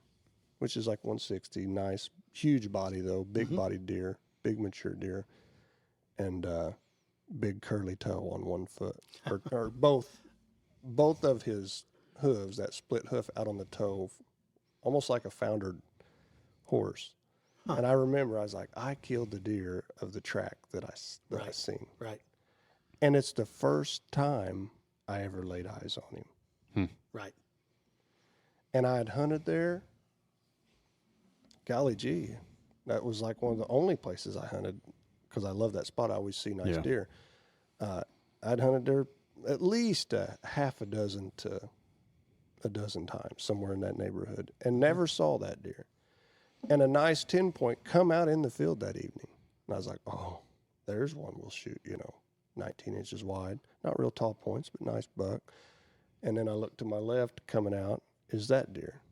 which is like 160, nice, huge body though, big bodied deer, big mature deer, and big curly toe on one foot, or both of his hooves, that split hoof out on the toe, almost like a foundered horse. And I remember I was like, I killed the deer of the track that I seen. Right. And it's the first time I ever laid eyes on him. Right. And I had hunted there. Golly gee, that was like one of the only places I hunted, because I love that spot. I always see nice deer. I'd hunted there at least a half a dozen to a dozen times, somewhere in that neighborhood, and never saw that deer. And a nice 10-point come out in the field that evening. And I was like, oh, there's one we'll shoot, 19 inches wide. Not real tall points, but nice buck. And then I looked to my left, coming out is that deer.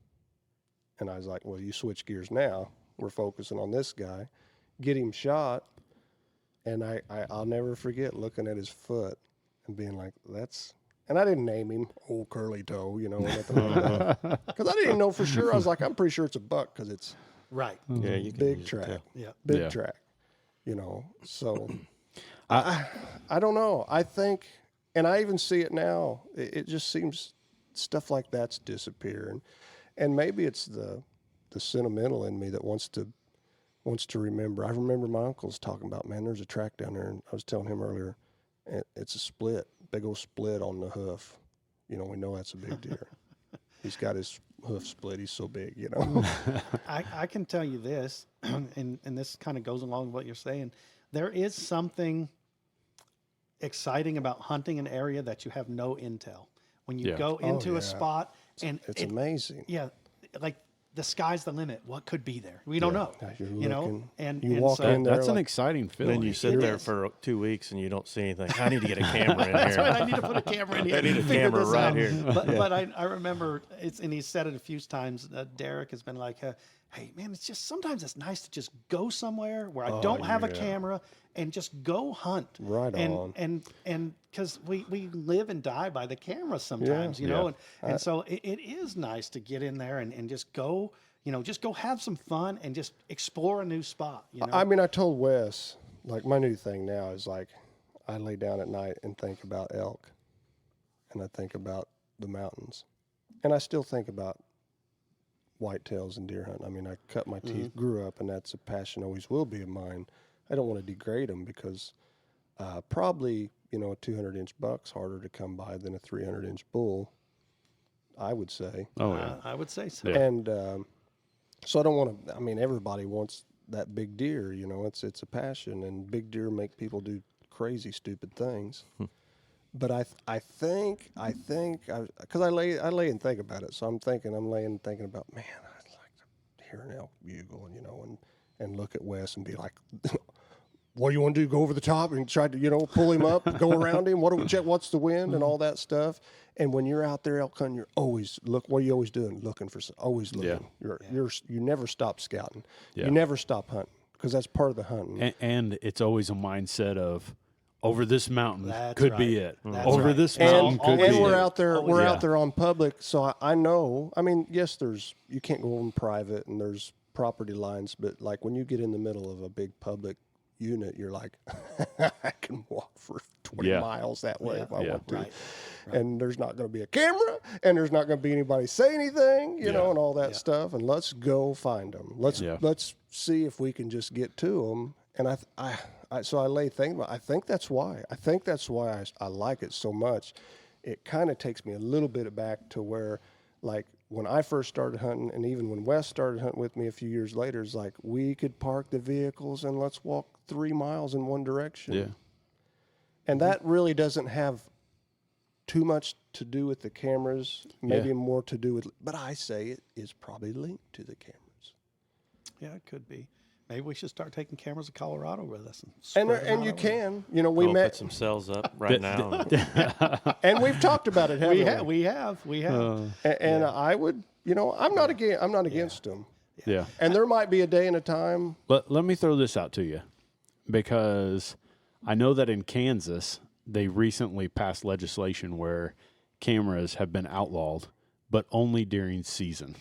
And I was like, well, you switch gears now. We're focusing on this guy. Get him shot. And I'll never forget looking at his foot and being like, and I didn't name him Old Curly Toe, because I didn't know for sure. I was like, I'm pretty sure it's a buck because it's Right. Yeah, you can big use it track, too. Yeah. big track, So I don't know. I think, and I even see it now. It just seems stuff like that's disappearing, and maybe it's the sentimental in me that wants to remember. I remember my uncle's talking about, man, there's a track down there, and I was telling him earlier, It's a split, big old split on the hoof. You know, we know that's a big deer. He's got his hoof split. He's so big, you know. I can tell you this, and this kind of goes along with what you're saying. There is something exciting about hunting an area that you have no intel. When you Yeah. go into yeah. a spot and It's amazing. yeah, like the sky's the limit. What could be there? We don't know. You're You know, looking, and you and walk so, in there That's an like, exciting feeling. Then you sit It there is. for 2 weeks and you don't see anything. I need to get a camera in That's here. right. I need to put a camera in here. I need a and figure camera this right out. here. But I remember and he said it a few times. Derek has been like, "Hey man, it's just sometimes it's nice to just go somewhere where I don't have a camera and just go hunt." Right and, on. And because we live and die by the camera sometimes, you know, Yeah. and so it is nice to get in there and just go. You know, just go have some fun and just explore a new spot. You know, I mean, I told Wes, like, my new thing now is like, I lay down at night and think about elk, and I think about the mountains, and I still think about whitetails and deer hunting. I mean, I cut my teeth, grew up, and that's a passion, always will be of mine. I don't want to degrade them because probably, you know, a 200-inch buck's harder to come by than a 300-inch bull, I would say. Oh yeah. I would say so. Yeah. And so I don't want to. I mean, everybody wants that big deer. You know, it's a passion, and big deer make people do crazy, stupid things. But I think because I lay and think about it. So I'm laying thinking about, man, I'd like to hear an elk bugle, you know, and look at Wes and be like, what do you want to do? Go over the top and try to, you know, pull him up, go around him. What's the wind and all that stuff. And when you're out there elk hunting, you're always what are you always doing? Looking for always looking. Yeah. You never stop scouting. Yeah. You never stop hunting because that's part of the hunting. And it's always a mindset of over this mountain That's could be right. it. That's Over right. this And, mountain could and be we're it. out there. Always. We're Yeah. out there on public, so I know. I mean, yes, you can't go on private, and there's property lines, but like when you get in the middle of a big public unit, you're like, I can walk for 20 Yeah. miles that way if I Yeah. want to. Right. And there's not going to be a camera, and there's not going to be anybody say anything, you know, and all that stuff. And let's go find them. Let's see if we can just get to them. And so I lay thinking about. I think that's why. I like it so much. It kind of takes me a little bit back to where, like, when I first started hunting, and even when Wes started hunting with me a few years later, it's like we could park the vehicles and let's walk 3 miles in one direction. Yeah. And that really doesn't have too much to do with the cameras, maybe Yeah. more to do with, but I say it is probably linked to the cameras. Yeah, it could be. Maybe we should start taking cameras to Colorado with us. And spread them and out you over. can, you know, we We'll put met, some cells up right now. and we've talked about it, haven't We have. And I would, you know, I'm not against them. Yeah. And there might be a day and a time. Let me throw this out to you because I know that in Kansas, they recently passed legislation where cameras have been outlawed, but only during season.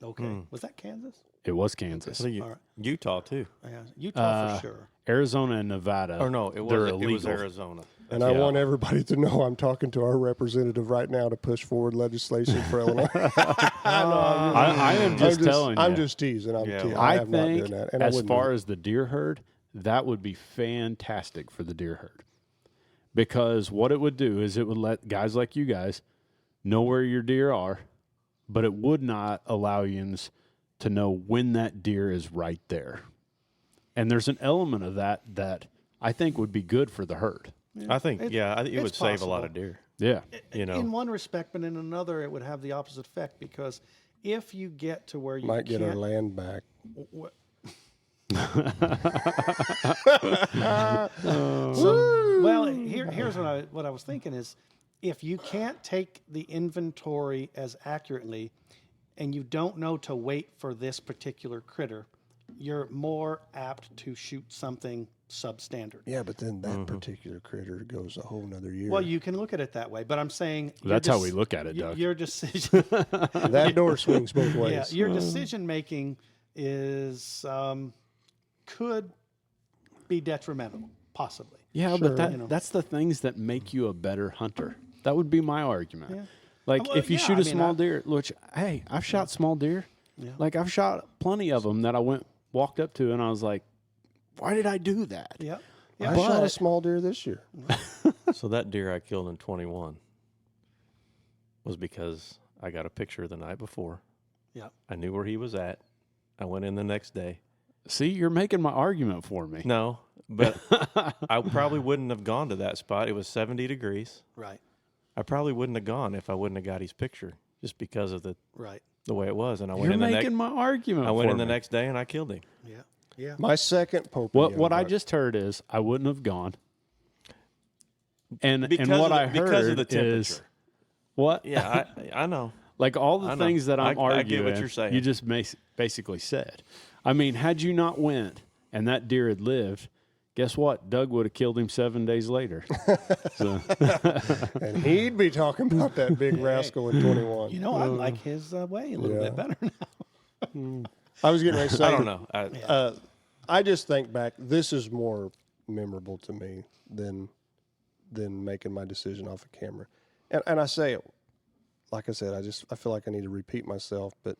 Okay. Was that Kansas? It was Kansas. I think All right. Utah too. Yeah, Utah for sure. Arizona and Nevada. Or no, they're it was illegal. Arizona. And I Yeah. want everybody to know I'm talking to our representative right now to push forward legislation for Illinois. I am just telling you. I'm just teasing. Yeah, I I am not think doing that. And I as wouldn't far do it. as the deer herd, that would be fantastic for the deer herd. Because what it would do is it would let guys like you guys know where your deer are, but it would not allow yous to know when that deer is right there. And there's an element of that I think would be good for the herd. I think, it it's would save a lot possible. of deer. Yeah. You know, In one respect, but in another, it would have the opposite effect because if you get to where you might get our can't, land back. well, here's what I was thinking is, if you can't take the inventory as accurately, and you don't know to wait for this particular critter, you're more apt to shoot something substandard. Yeah, but then that particular critter goes a whole nother year. Well, you can look at it that way, but I'm saying That's how we look at it, Doug. Your decision, that door swings both ways. yeah, your decision making is could be detrimental, possibly. Yeah, Sure. but that, You know. that's the things that make you a better hunter. That would be my argument. Yeah. Like Well, if you yeah, shoot I a mean, small deer, which, hey, I've shot small deer. Yeah. Like I've shot plenty of them that I walked up to and I was like, why did I do that? Yeah. Yeah. I shot a But- small deer this year. So that deer I killed in 21 was because I got a picture the night before. Yeah. I knew where he was at. I went in the next day. See, you're making my argument for me. No, but I probably wouldn't have gone to that spot. It was 70 degrees. Right. I probably wouldn't have gone if I wouldn't have got his picture just because of the Right. way it was. And I went You're in the next. making my argument. I went for in the me. next day and I killed him. Yeah. Yeah. My second Pope. What I just heard is I wouldn't have gone. And what I heard because of the is temperature. what? Yeah, I know. Like all the I know. things that I'm I arguing, get what you're saying. you just basically said. I mean, had you not went and that deer had lived, guess what? Doug would have killed him 7 days later. So, and he'd be talking about that big rascal in 21. You know, I like his way a little Yeah. bit better now. I was getting ready to say. I don't know. I just think back. This is more memorable to me than making my decision off a camera. And I say it, like I said, I feel like I need to repeat myself. But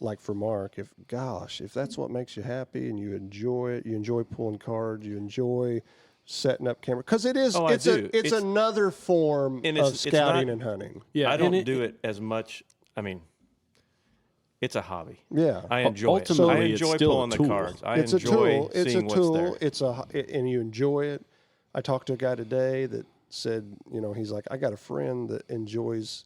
like for Mark, if that's what makes you happy and you enjoy it, you enjoy pulling cards, you enjoy setting up camera, because it is. Oh, I it's do. it's another form and of it's scouting not- and hunting. yeah, I and don't do it as much. I mean, it's a hobby. Yeah. I enjoy it. Ultimately, I it's enjoy still a pulling the tool. cards. I It's a enjoy tool. It's a seeing what's tool. there. And you enjoy it. I talked to a guy today that said, he's like, I got a friend that enjoys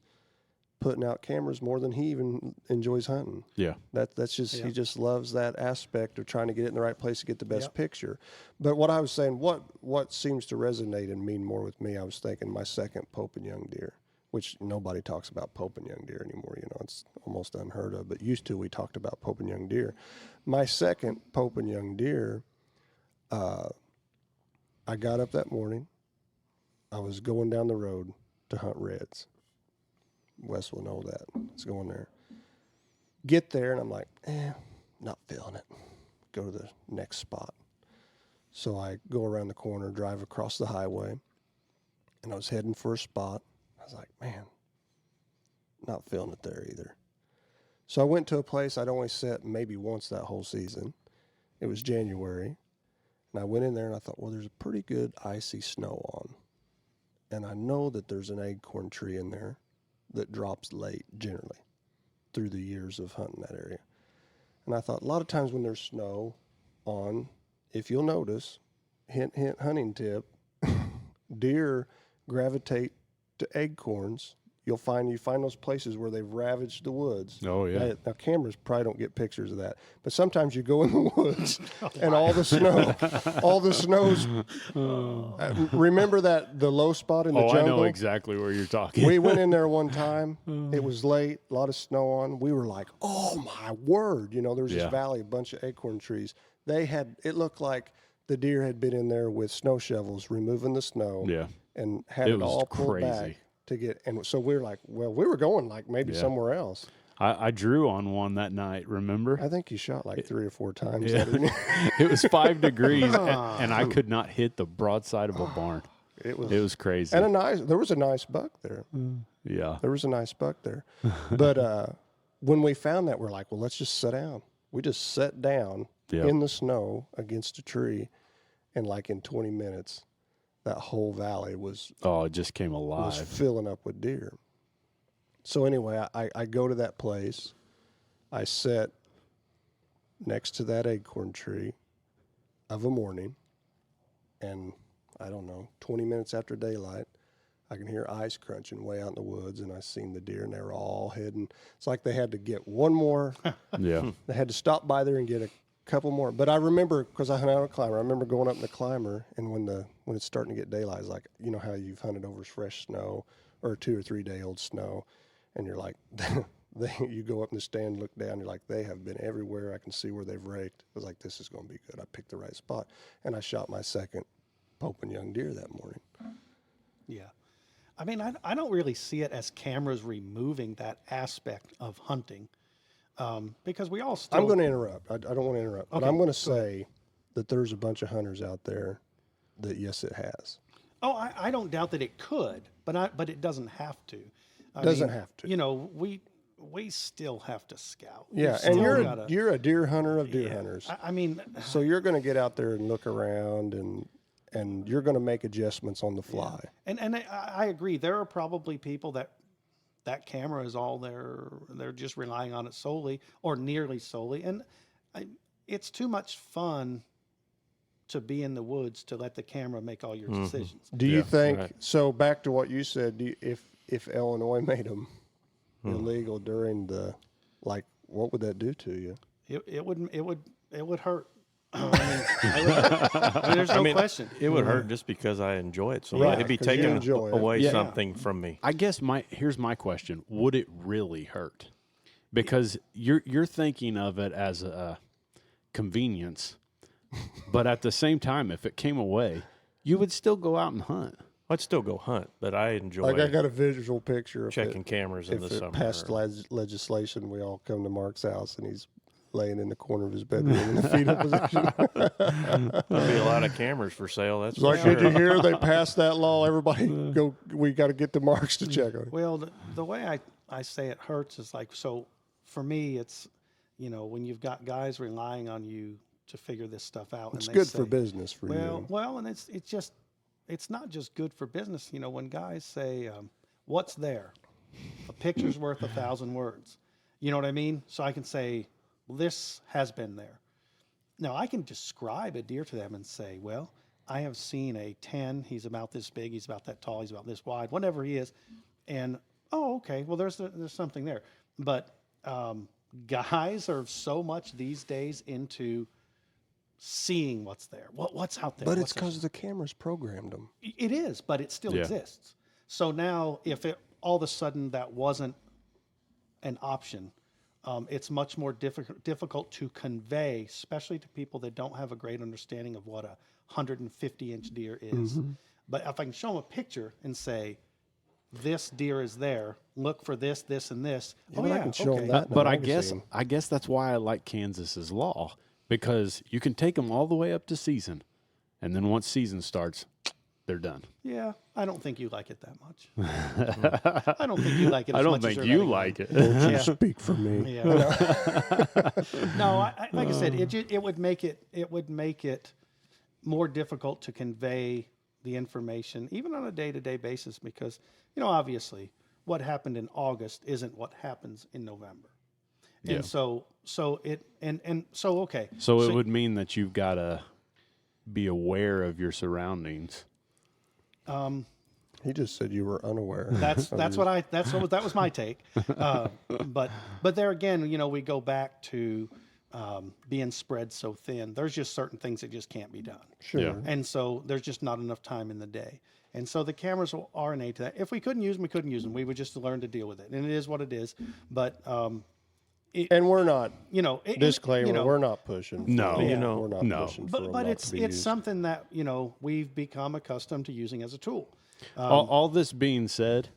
putting out cameras more than he even enjoys hunting. yeah. That's just Yeah. he just loves that aspect of trying to get it in the right place to get the best Yep. picture. But what I was saying, what seems to resonate and mean more with me, I was thinking my second Pope and Young deer, which nobody talks about Pope and Young deer anymore. It's almost unheard of. But used to, we talked about Pope and Young deer. My second Pope and Young deer, I got up that morning. I was going down the road to hunt reds. Wes will know that. Let's go in there. Get there, and I'm like, not feeling it. Go to the next spot. So I go around the corner, drive across the highway, and I was heading for a spot. I was like, man, not feeling it there either. So I went to a place I'd only set maybe once that whole season. It was January. And I went in there and I thought, well, there's a pretty good icy snow on. And I know that there's an acorn tree in there that drops late generally through the years of hunting that area. And I thought a lot of times when there's snow on, if you'll notice, hint, hint, hunting tip, deer gravitate to acorns. You find those places where they've ravaged the woods. Oh, yeah. Now cameras probably don't get pictures of that, but sometimes you go in the woods and all the snow's. Remember the low spot in the jungle? I know exactly where you're talking. We went in there one time. It was late, a lot of snow on. We were like, oh my word. There was Yeah. this valley, a bunch of acorn trees. It looked like the deer had been in there with snow shovels, removing the snow. Yeah. And had It it was all pulled crazy. back to get, and so we were like, well, we were going like maybe Yeah. somewhere else. I drew on one that night, remember? I think you shot like 3 or 4 times. Yeah. That evening. It was 5 degrees, and I could not hit the broadside of a barn. It was, It was crazy. and there was a nice buck there. Yeah. There was a nice buck there. But when we found that, we're like, well, let's just sit down. We just sat down Yeah. in the snow against a tree, and like in 20 minutes, that whole valley was Oh, it just came was alive. filling up with deer. So anyway, I go to that place. I sit next to that acorn tree of a morning, and I don't know, 20 minutes after daylight, I can hear ice crunching way out in the woods, and I seen the deer, and they were all heading. It's like they had to get one more. Yeah. They had to stop by there and get a couple more. But I remember, because I hunted on a climber, I remember going up in the climber, and when it's starting to get daylight, it's like, how you've hunted over fresh snow or 2 or 3 day old snow, and you're like, you go up in the stand, look down, you're like, they have been everywhere. I can see where they've raked. I was like, this is going to be good. I picked the right spot, and I shot my second Pope and Young deer that morning. Yeah. I mean, I don't really see it as cameras removing that aspect of hunting, because we all still. I'm going to interrupt. I don't want to interrupt, but Okay, I'm going to say that there's a bunch of hunters out there that, yes, it has. Oh, I don't doubt that it could, but it doesn't have to. I Doesn't mean, have to. we still have to scout. Yeah, We've and still you're a deer hunter of deer yeah. hunters. I mean, So you're going to get out there and look around, and you're going to make adjustments on the fly. and I agree. There are probably people that camera is all they're just relying on it solely or nearly solely, and it's too much fun to be in the woods to let the camera make all your decisions. Do you think right. so? Back to what you said. If Illinois made them illegal during the what would that do to you? It would hurt. I mean, there's no question. It would hurt just because I enjoy it so Right, much. It'd be 'cause you taking enjoy it. away Yeah. something from me. I guess here's my question: would it really hurt? Because you're thinking of it as a convenience, but at the same time, if it came away, you would still go out and hunt. I'd still go hunt, but I enjoy Like I got a visual picture of checking cameras in if the it summer. passed legislation, we all come to Mark's house and he's laying in the corner of his bedroom in the fetal position. There'd be a lot of cameras for sale. That's It's like, for did you sure. hear they passed that law? Everybody go. We got to get to Mark's to check on it. Well, the way I say it hurts is like, so for me, it's, when you've got guys relying on you to figure this stuff out. It's and they good for say, business for you. Well, and it's not just good for business. When guys say, what's there? A picture's worth 1,000 words. You know what I mean? So I can say, well, this has been there. Now I can describe a deer to them and say, well, I have seen a 10. He's about this big. He's about that tall. He's about this wide, whatever he is. And, oh, okay. Well, there's something there. But guys are so much these days into seeing what's there. What's out there? But What's it's because the camera's programmed them. it is, but it still Yeah. exists. So now, if it all of a sudden that wasn't an option, it's much more difficult to convey, especially to people that don't have a great understanding of what a 150-inch deer is. But if I can show them a picture and say, this deer is there, look for this, this, and this. but I can show 'em that. But No, I I can see 'em. guess that's why I like Kansas's law, because you can take them all the way up to season, and then once season starts, they're done. Yeah, I don't think you like it that much. I don't think you like it as I don't much as think you're you letting on. like it. Don't you Yeah. speak for me. Yeah. No, like I said, it would make it more difficult to convey the information, even on a day-to-day basis, because obviously, what happened in August isn't what happens in November, Yeah. and so okay. So it would mean that you've got to be aware of your surroundings. He just said you were unaware. That was my take. But there again, we go back to being spread so thin. There's just certain things that just can't be done. Sure. Yeah. And so there's just not enough time in the day. And so the cameras are innate to that. If we couldn't use them, we couldn't use them. We would just learn to deal with it. And it is what it is. But, And we're not. it, Disclaimer: we're not pushing. No. for, You know, we're not no. pushing. For them but not it's to be used. something that, we've become accustomed to using as a tool. All this being said,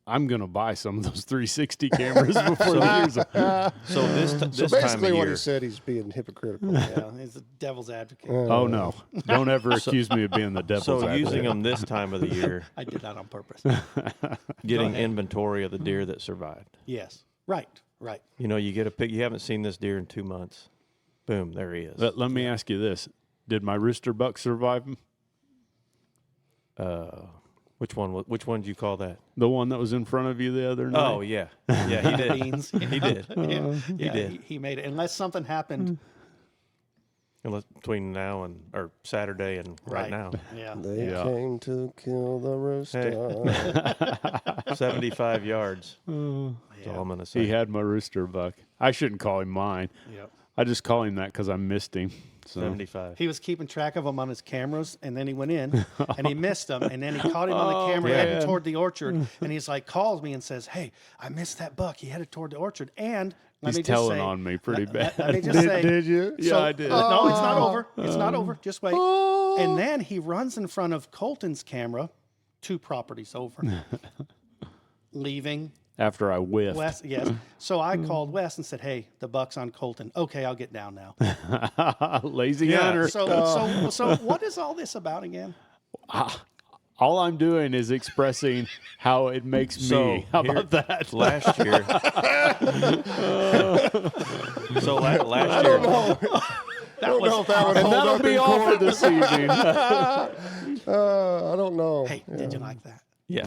I'm going to buy some of those 360 cameras before the year's up. So this So time basically, of what year, he said, he's being hypocritical. Yeah, he's the devil's advocate. Oh, no. Don't ever accuse me of being the devil's so advocate. using them this time of the year, I did that on purpose. getting inventory of the deer that survived. Yes. Right. You get a pic. You haven't seen this deer in 2 months. Boom, there he is. Let me ask you this. Did my rooster buck survive him? Which one? Which one did you call that? The one that was in front of you the other night? Oh yeah, he did. Beans. He did. Yeah, did. he made it. Unless something happened. Unless between now and or Saturday and right now, Yeah. They Yeah. came to kill the rooster. 75 yards. That's all I'm gonna say. He had my rooster buck. I shouldn't call him mine. Yep. I just call him that because I missed him. So. 75. He was keeping track of them on his cameras, and then he went in and he missed them, and then he caught him on the camera heading man. toward the orchard, and he's like, calls me and says, "Hey, I missed that buck. He headed toward the orchard." And let He's me just telling say, on me pretty bad. Let me just say, Did you? Yeah, I did. No, it's not over. It's not over. Just wait. And then he runs in front of Colton's camera, 2 properties over, leaving After I whiffed. Wes. Yes. So I called Wes and said, "Hey, the buck's on Colton. Okay, I'll get down now." Lazy hunter. So what is all this about again? All I'm doing is expressing how it makes So, me. How here- about that? Last year. So last year. I don't know if that would And hold that'll up be in all for court. this evening. I don't know. Hey, did you like that? Yeah.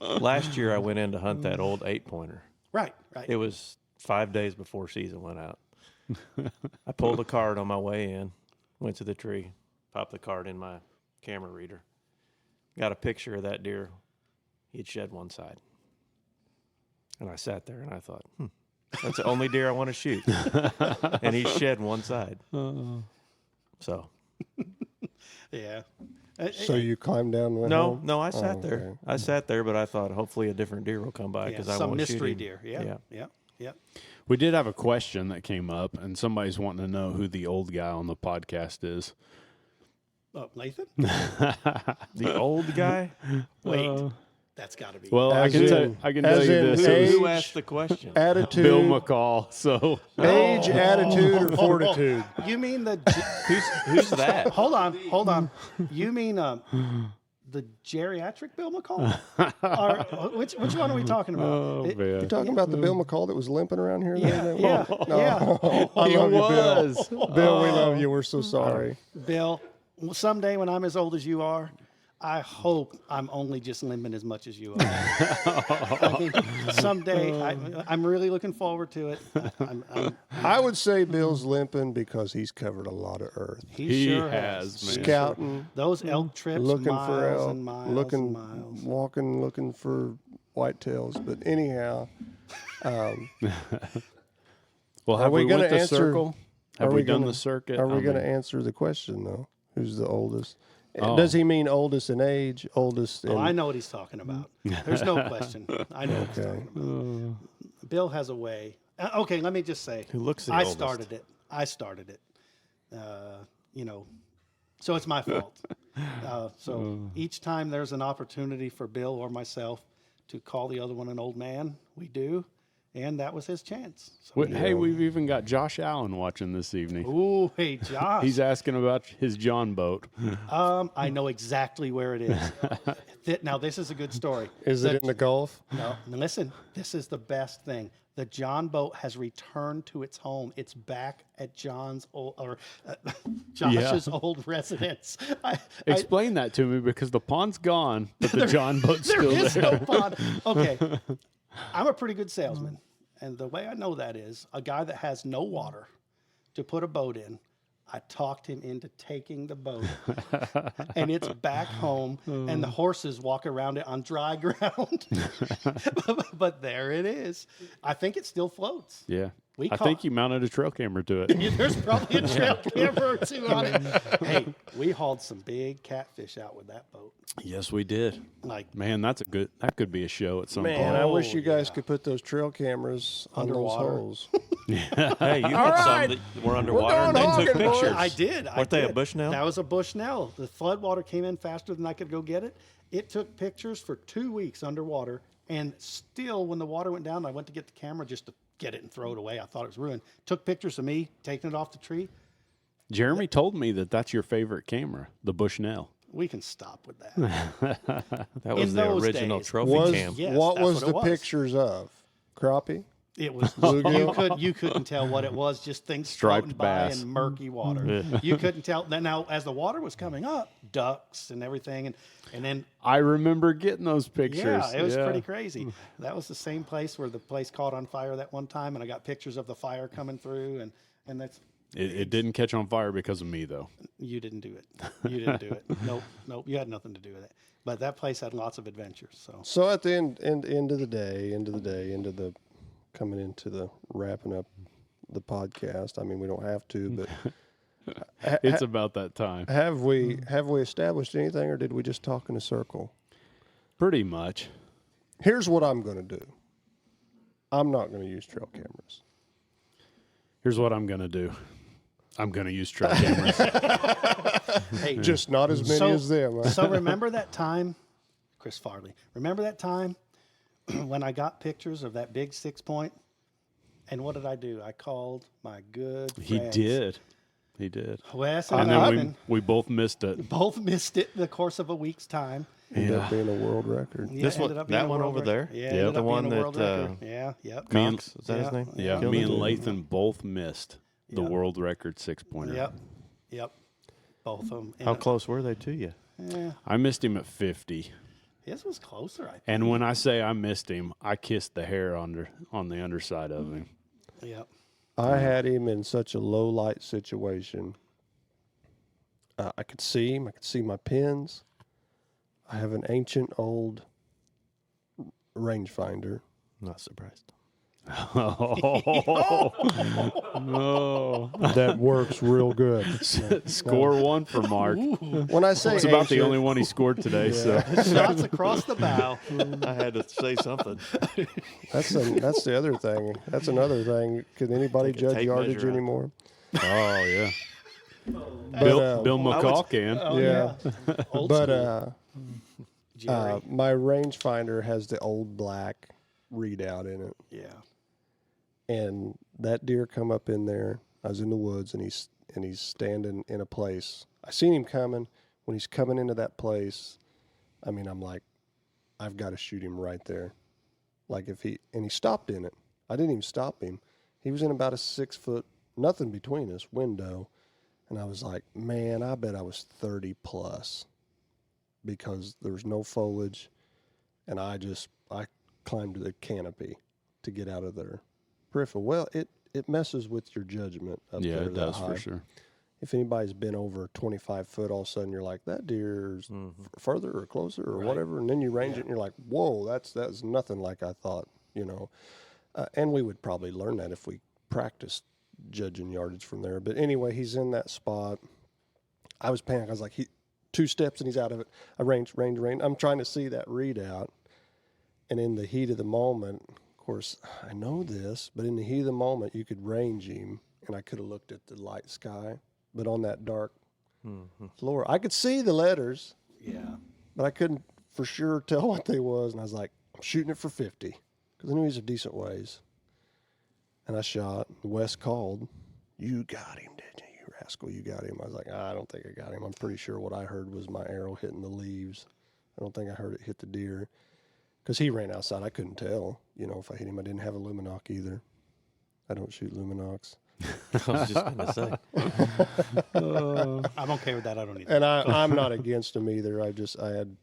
Last year I went in to hunt that old 8-pointer. Right, right. It was 5 days before season went out. I pulled a card on my way in, went to the tree, popped the card in my camera reader, got a picture of that deer. He'd shed one side. And I sat there and I thought, that's the only deer I want to shoot. And he shed one side. So. Yeah. So you climbed down and went home? No, I sat there. okay. I sat there, but I thought hopefully a different deer will come by Yeah, because I some want to shoot mystery him. deer. Yeah. Yeah. We did have a question that came up, and somebody's wanting to know who the old guy on the podcast is. Oh, Lathan? The old guy? Wait. That's got to be. Well, I As can in- tell you as this. in It was Who age, asked the question? attitude, Bill McCall. So age, attitude, or fortitude? You mean the. Who's that? Hold on. You mean the geriatric Bill McCall? Or, which one are we talking about? Oh, man. You talking about the Bill McCall that was limping around here? the Yeah, other day? yeah, No. yeah. I He love you, was. Bill. Bill, we love you. We're so sorry. Bill, someday when I'm as old as you are, I hope I'm only just limping as much as you are. I mean, someday, I'm really looking forward to it. I would say Bill's limping because he's covered a lot of earth. He sure has, man. Scouting, Those elk trips, looking miles for elk, and miles looking, and miles. walking, looking for whitetails. But anyhow, Well, Are have we we gonna went the answer- circle? Have are we we done gonna- the circuit? are we I going to mean, answer the question though? Who's the oldest? Oh. Does he mean oldest in age, oldest in? Oh, I know what he's talking about. There's no question. I know what he's Okay. talking about. Bill has a way. Okay, let me just say. Who looks the I oldest? started it. So it's my fault. So each time there's an opportunity for Bill or myself to call the other one an old man, we do. And that was his chance. So, Hey, we've even got Josh Allen watching this evening. ooh, hey, Josh. He's asking about his John boat. I know exactly where it is. Now, this is a good story. Is it in the Gulf? No, listen, this is the best thing. The John boat has returned to its home. It's back at Josh's old residence. Explain that to me because the pond's gone, but the John boat's There still is there. no pond. Okay, I'm a pretty good salesman, and the way I know that is a guy that has no water to put a boat in. I talked him into taking the boat, and it's back home, and the horses walk around it on dry ground. But there it is. I think it still floats. Yeah. We I caught- think you mounted a trail camera to it. There's probably a trail camera or two on it. Hey, we hauled some big catfish out with that boat. Yes, we did. Like, Man, that could be a show at some Man, point. I wish you guys could put those trail cameras on Underwater. those holes. Hey, you had some that were underwater and going they took hogging, boys. pictures. I did. Weren't they a did. Bushnell? That was a Bushnell. The floodwater came in faster than I could go get it. It took pictures for 2 weeks underwater, and still, when the water went down, I went to get the camera just to get it and throw it away. I thought it was ruined. Took pictures of me taking it off the tree. Jeremy told me that that's your favorite camera, the Bushnell. We can stop with that. That was in the those original days. trophy Was cam. Yes, what that's was what it the was. pictures of? Crappie? It was you couldn't tell what it was. Just things Striped floating by bass. in murky water. You couldn't tell. Now, as the water was coming up, ducks and everything, and then I remember getting those pictures. yeah, it was pretty crazy. That was the same place where the place caught on fire that one time, and I got pictures of the fire coming through, and that's It didn't catch on fire because of me, though. you didn't do it. You didn't do it. Nope. You had nothing to do with it. But that place had lots of adventures. So at the end of the day, coming into the wrapping up the podcast. I mean, we don't have to, but It's about that time. have we established anything, or did we just talk in a circle? Pretty much. Here's what I'm going to do. I'm not going to use trail cameras. Here's what I'm going to do. I'm going to use trail cameras. Hey, Just not as many as them. So remember that time, Chris Farley? Remember that time when I got pictures of that big 6-point? And what did I do? I called my good friends. He did. He did. Wes And and then Ivan we both missed it. both missed it in the course of a week's time. Ended up being a world record. Yeah, This one- ended up being that a one world over record. there? Yeah, Yep. ended The up one being a world that, record. Yeah, yep. Me and- Cox, is that his yeah. name? Yeah, Killed me it? and Lathan both missed the Yep. world record 6-pointer. Yep. Both of them. How close were they to you? Yeah, I missed him at 50. his was closer, I think. And when I say I missed him, I kissed the hair on the underside of him. Yep. I had him in such a low light situation. I could see him. I could see my pins. I have an ancient old rangefinder. Not surprised. Oh, no. That works real good. Score one for Mark. When I say It's about the ancient, only one he scored today. So Shots across the bow. I had to say something. that's the other thing. That's another thing. Can anybody Take a judge tape yardage measure out. anymore? oh yeah, But, Bill McCall can. Oh, Yeah. Old But school. Jerry. my rangefinder has the old black readout in it, Yeah. and that deer come up in there. I was in the woods, and he's standing in a place. I seen him coming. When he's coming into that place, I mean, I'm like, I've got to shoot him right there. Like he stopped in it. I didn't even stop him. He was in about a 6 foot, nothing between us, window. And I was like, man, I bet I was 30 plus because there was no foliage. And I climbed the canopy to get out of there. Peripheral. Well, it messes with your judgment up Yeah, there. it that does for high. sure. If anybody's been over 25 foot, all of a sudden you're like, that deer's further or closer or whatever. And then you range it and you're like, whoa, that's nothing like I thought, you know. And we would probably learn that if we practiced judging yardage from there. But anyway, he's in that spot. I was panicked. I was like, 2 steps and he's out of it. I range. I'm trying to see that readout. And in the heat of the moment, of course, I know this, but in the heat of the moment, you could range him. And I could have looked at the light sky. But on that dark floor, I could see the letters. Yeah. But I couldn't for sure tell what they was. And I was like, I'm shooting it for 50. Because I knew he's a decent ways. And I shot. Wes called. You got him, did you? You rascal, you got him. I was like, I don't think I got him. I'm pretty sure what I heard was my arrow hitting the leaves. I don't think I heard it hit the deer. Because he ran outside. I couldn't tell, you know, if I hit him. I didn't have a luminoc either. I don't shoot luminocs. I was just going to say. I'm okay with that. I don't need And I'm not against them either. I had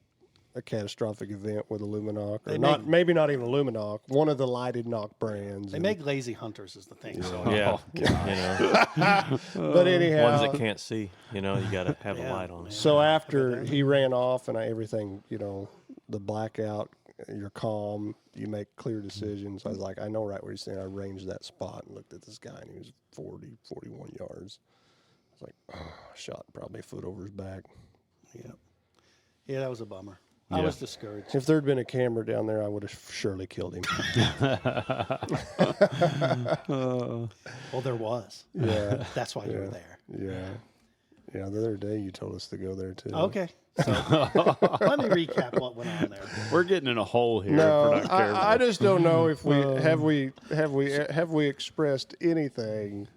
a catastrophic event with a luminoc. Or maybe not even a luminoc. One of the lighted knock brands. They make lazy hunters is the thing. So Yeah. You know, But anyhow. ones that can't see, you know, you got to have a light on it. So after he ran off and everything, you know, the blackout, you're calm, you make clear decisions. I was like, I know right where he's standing. I ranged that spot and looked at this guy, and he was 41 yards. I was like, oh, shot probably a foot over his back. Yeah, that was a bummer. I was discouraged. If there'd been a camera down there, I would have surely killed him. Well, there was. Yeah. That's why you were there. Yeah. Yeah, the other day you told us to go there too. Okay. So let me recap what went on there. We're getting in a hole here. No, if we're not careful. I just don't know if we expressed anything.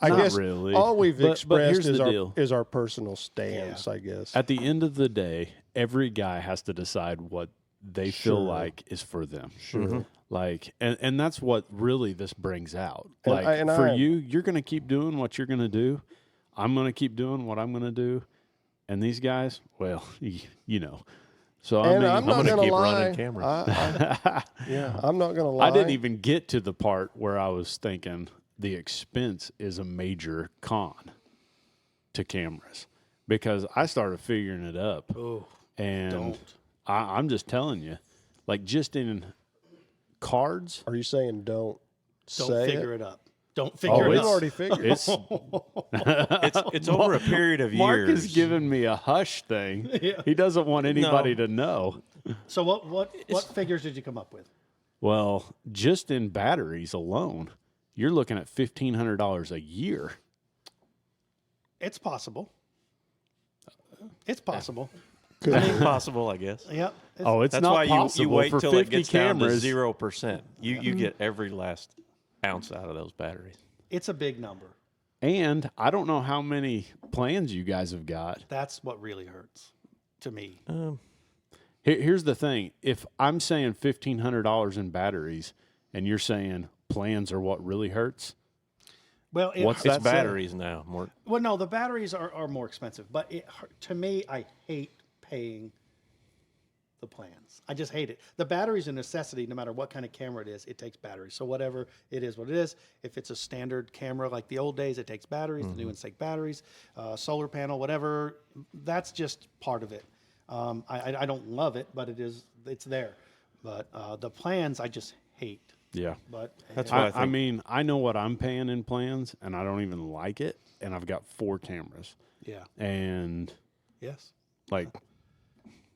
I Not guess really. all we've But expressed here's the deal. is our personal stance. I guess. At the end of the day, every guy has to decide what they feel like is for them. Sure. Like, and that's what really this brings out. And Like, I- you're going to keep doing what you're going to do. I'm going to keep doing what I'm going to do. And these guys, well, you know. So, I And mean, I'm not gonna gonna keep lie. running cameras. Yeah, I'm not gonna lie. I didn't even get to the part where I was thinking the expense is a major con to cameras because I started figuring it up. Oh, And don't. I'm just telling you, like just in cards, Are you saying don't Don't say figure it? it up. Don't figure it We've out. already figured. it's It's over a period of Mark years. is giving me a hush thing. Yeah. He doesn't want anybody to know. So what figures did you come up with? Well, just in batteries alone, you're looking at $1,500 a year. It's possible. It's possible. possible, I guess. Yep. Oh, it's That's not why possible you wait for till 50 it gets down to cameras. 0%. You get every last ounce out of those batteries. It's a big number. And I don't know how many plans you guys have got. That's what really hurts to me. Here's the thing. If I'm saying $1,500 in batteries and you're saying plans are what really hurts, Well, What's It's that batteries now. More. Well, no, the batteries are more expensive, but to me, I hate paying the plans. I just hate it. The battery's a necessity no matter what kind of camera it is. It takes batteries. So whatever it is, what it is. If it's a standard camera like the old days, it takes batteries. The new ones take batteries. Solar panel, whatever. That's just part of it. I don't love it, but it's there. But the plans, I just hate. yeah. But That's why I think. I mean, I know what I'm paying in plans, and I don't even like it. And I've got 4 cameras, yeah, and yes, like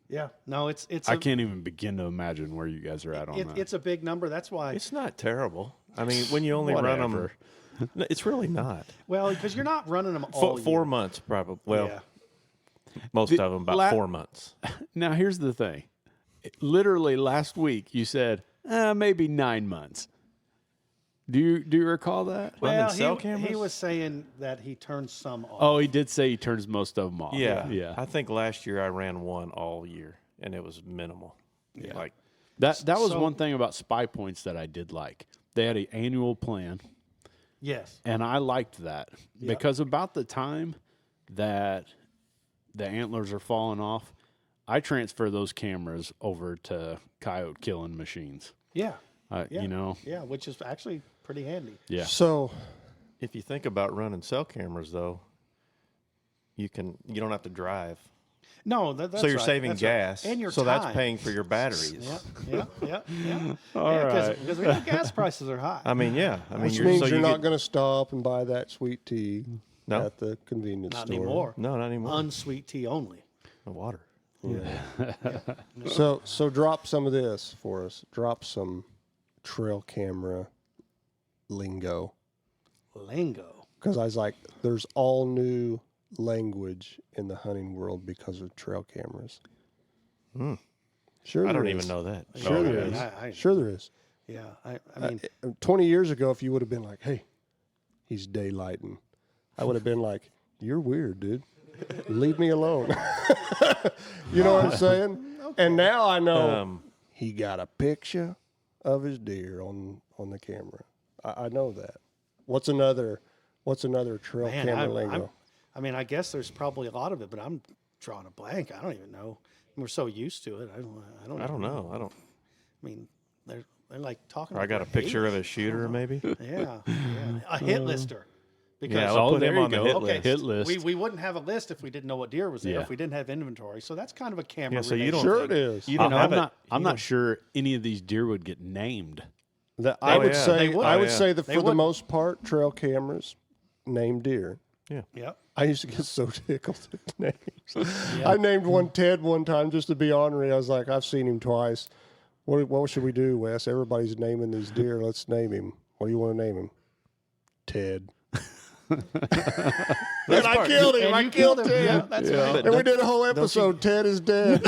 yeah. No, it's. I can't even begin to imagine where you guys are at on that. It's a big number. That's why. It's not terrible. I mean, when you only run Whatever. them, no, it's really not. Well, because you're not running them all 4 year. months probably. Well, Yeah. most of them about 4 months. Now, here's the thing. Literally last week, you said maybe 9 months. Do you recall that? Running Well, cell he cameras? was saying that he turned some off. Oh, he did say he turns most of them off. Yeah, yeah. I think last year I ran one all year, and it was minimal. Yeah. Like That was So- one thing about Spy Points that I did like. They had an annual plan, Yes. and I liked that because about the time that the antlers are falling off, I transfer those cameras over to coyote killing machines. Yeah. You know, Yeah, which is actually pretty handy. yeah. So if you think about running cell cameras, though, you don't have to drive. No, that's So you're right. saving That's right. gas, and your so time. that's paying for your batteries. Yeah. All right. Because the gas prices are high. I mean, yeah. I mean, which means so you're you not get- going to stop and buy that sweet tea No. at the convenience Not store. anymore. No, not anymore. Unsweet tea only. The water. So drop some of this for us. Drop some trail camera lingo. Lingo. Because I was like, there's all new language in the hunting world because of trail cameras. Sure, I there don't is. even know that. Sure, there is. I- Sure, there is. Yeah. I mean, 20 years ago, if you would have been like, "Hey, he's daylighting," I would have been like, "You're weird, dude. Leave me alone." You know what I'm saying? And now I know he got a picture of his deer on the camera. I know that. What's another trail man, camera lingo? I mean, I guess there's probably a lot of it, but I'm drawing a blank. I don't even know. We're so used to it. I don't know. I don't. I mean, they're like talking. Or I about got a their picture hate of a shooter, maybe. Yeah, a hit lister. Because Yeah, I'll put him on the hit okay, list. Hit list. we wouldn't have a list if we didn't know what deer was there. Yeah. If we didn't have inventory, so that's kind of a camera. Yeah, so you related don't- Sure, thing. it is. You don't I'm have it. not. I'm you not don't- sure any of these deer would get named. I would yeah. say They would. I Oh, would yeah. say that They for the would. most part, trail cameras name deer. Yep. I used to get so tickled at names. I named one Ted one time just to be ornery. I was like, I've seen him twice. What should we do, Wes? Everybody's naming these deer. Let's name him. What do you want to name him? Ted. And I killed him. And I you killed him. Ted. Yeah, that's right. And we did a whole episode. Ted is dead.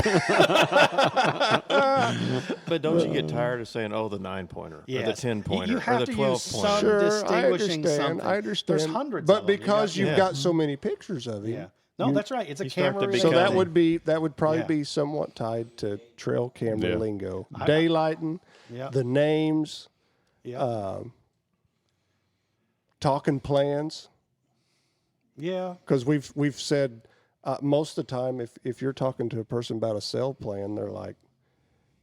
But don't you get tired of saying, "Oh, the 9-pointer," or the Yes. 10-pointer, You or have the to use 12-pointer? some Sure, I distinguishing understand. something. I understand. There's hundreds but of them. You because got- you've Yeah. got so many pictures of him, Yeah. No, that's right. It's a you start camera. to so become- that would probably Yeah. be somewhat tied to trail camera Yeah. lingo, daylighting, Yeah. the names, Yeah. talking plans. Yeah. Because we've said most of the time, if you're talking to a person about a cell plan, they're like,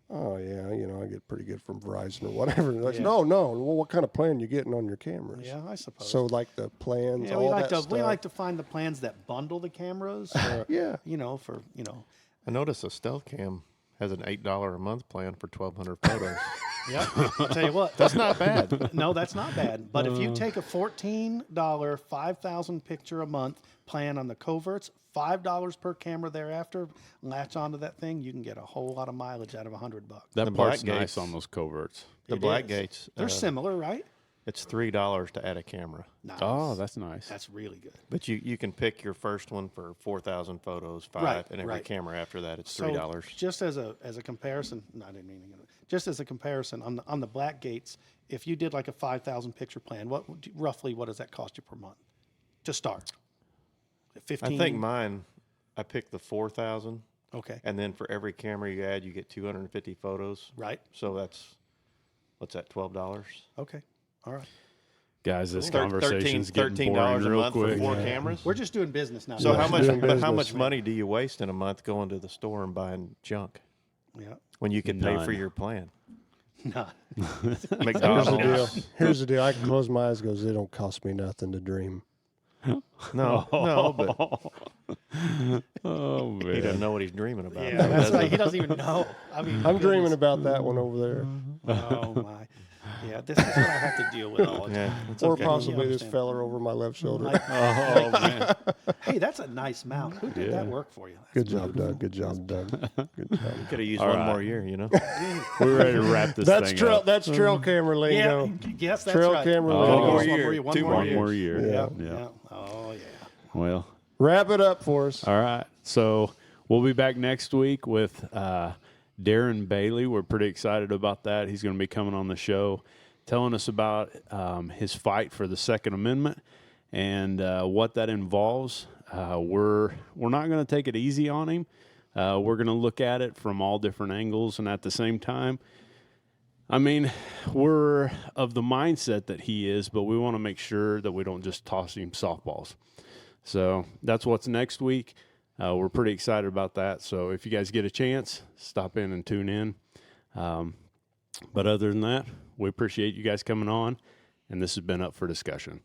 "Oh yeah, I get pretty good from Verizon or whatever." Like, Yeah. no. Well, what kind of plan you getting on your cameras? Yeah, I suppose. So like the plans, yeah, all we like that to stuff. we like to find the plans that bundle the cameras. Or, Yeah. I noticed a stealth cam has an $8 a month plan for 1,200 photos. Yeah. I'll tell you what. That's not bad. No, that's not bad. But if you take a $14, 5,000 picture a month plan on the coverts, $5 per camera thereafter, latch onto that thing, you can get a whole lot of mileage out of $100. That The part's black nice gates. on those coverts. The It black is. gates. They're similar, right? It's $3 to add a camera, Nice. Oh, that's nice. That's really good. but you can pick your first one for 4,000 photos, 5, Right, and every right. camera after that it's So $3. just as a comparison, no, I didn't mean to. Just as a comparison on the black gates, if you did like a 5,000 picture plan, roughly what does that cost you per month? to start? I 15? think mine, I picked the 4,000, Okay, and then for every camera you add, you get 250 photos. right. So that's, what's that, $12? Okay, all right. Guys, this Thir- conversation's getting boring $13 a real month quick. for 4 cameras. We're just doing business now. So how much? doing But how business. much money do you waste in a month going to the store and buying junk Yeah. when you could pay for None. your plan? No. Here's the McDonald's. deal. Here's the deal. I can close my eyes. Goes. It don't cost me nothing to dream. No, but Oh he man. doesn't know what he's dreaming about. Yeah, though, that's does right. he? He doesn't even know. I mean, I'm dreaming goodness. about that one over there, Oh my. Yeah, this is what I have to deal with all the time. Yeah, it's or okay. possibly You this understand. feller over my left shoulder. Oh man. Hey, that's a nice mount. Who did that Yeah. work for you? Good job, Doug. Good job, Doug. Good job. Could have used All one right. more year, you know. We're ready to wrap this That's thing trail. up. That's trail camera Yeah, lingo. yes, that's Trail right. camera Oh, lingo. one more year. One Two more more One year. more year. Yeah. Yeah. Oh yeah. Well, Wrap it up for us. all right. So we'll be back next week with Darren Bailey. We're pretty excited about that. He's going to be coming on the show, telling us about his fight for the Second Amendment and what that involves. We're not going to take it easy on him. We're going to look at it from all different angles, and at the same time, I mean, we're of the mindset that he is, but we want to make sure that we don't just toss him softballs. So that's what's next week. We're pretty excited about that. So if you guys get a chance, stop in and tune in. But other than that, we appreciate you guys coming on, and this has been Up for Discussion.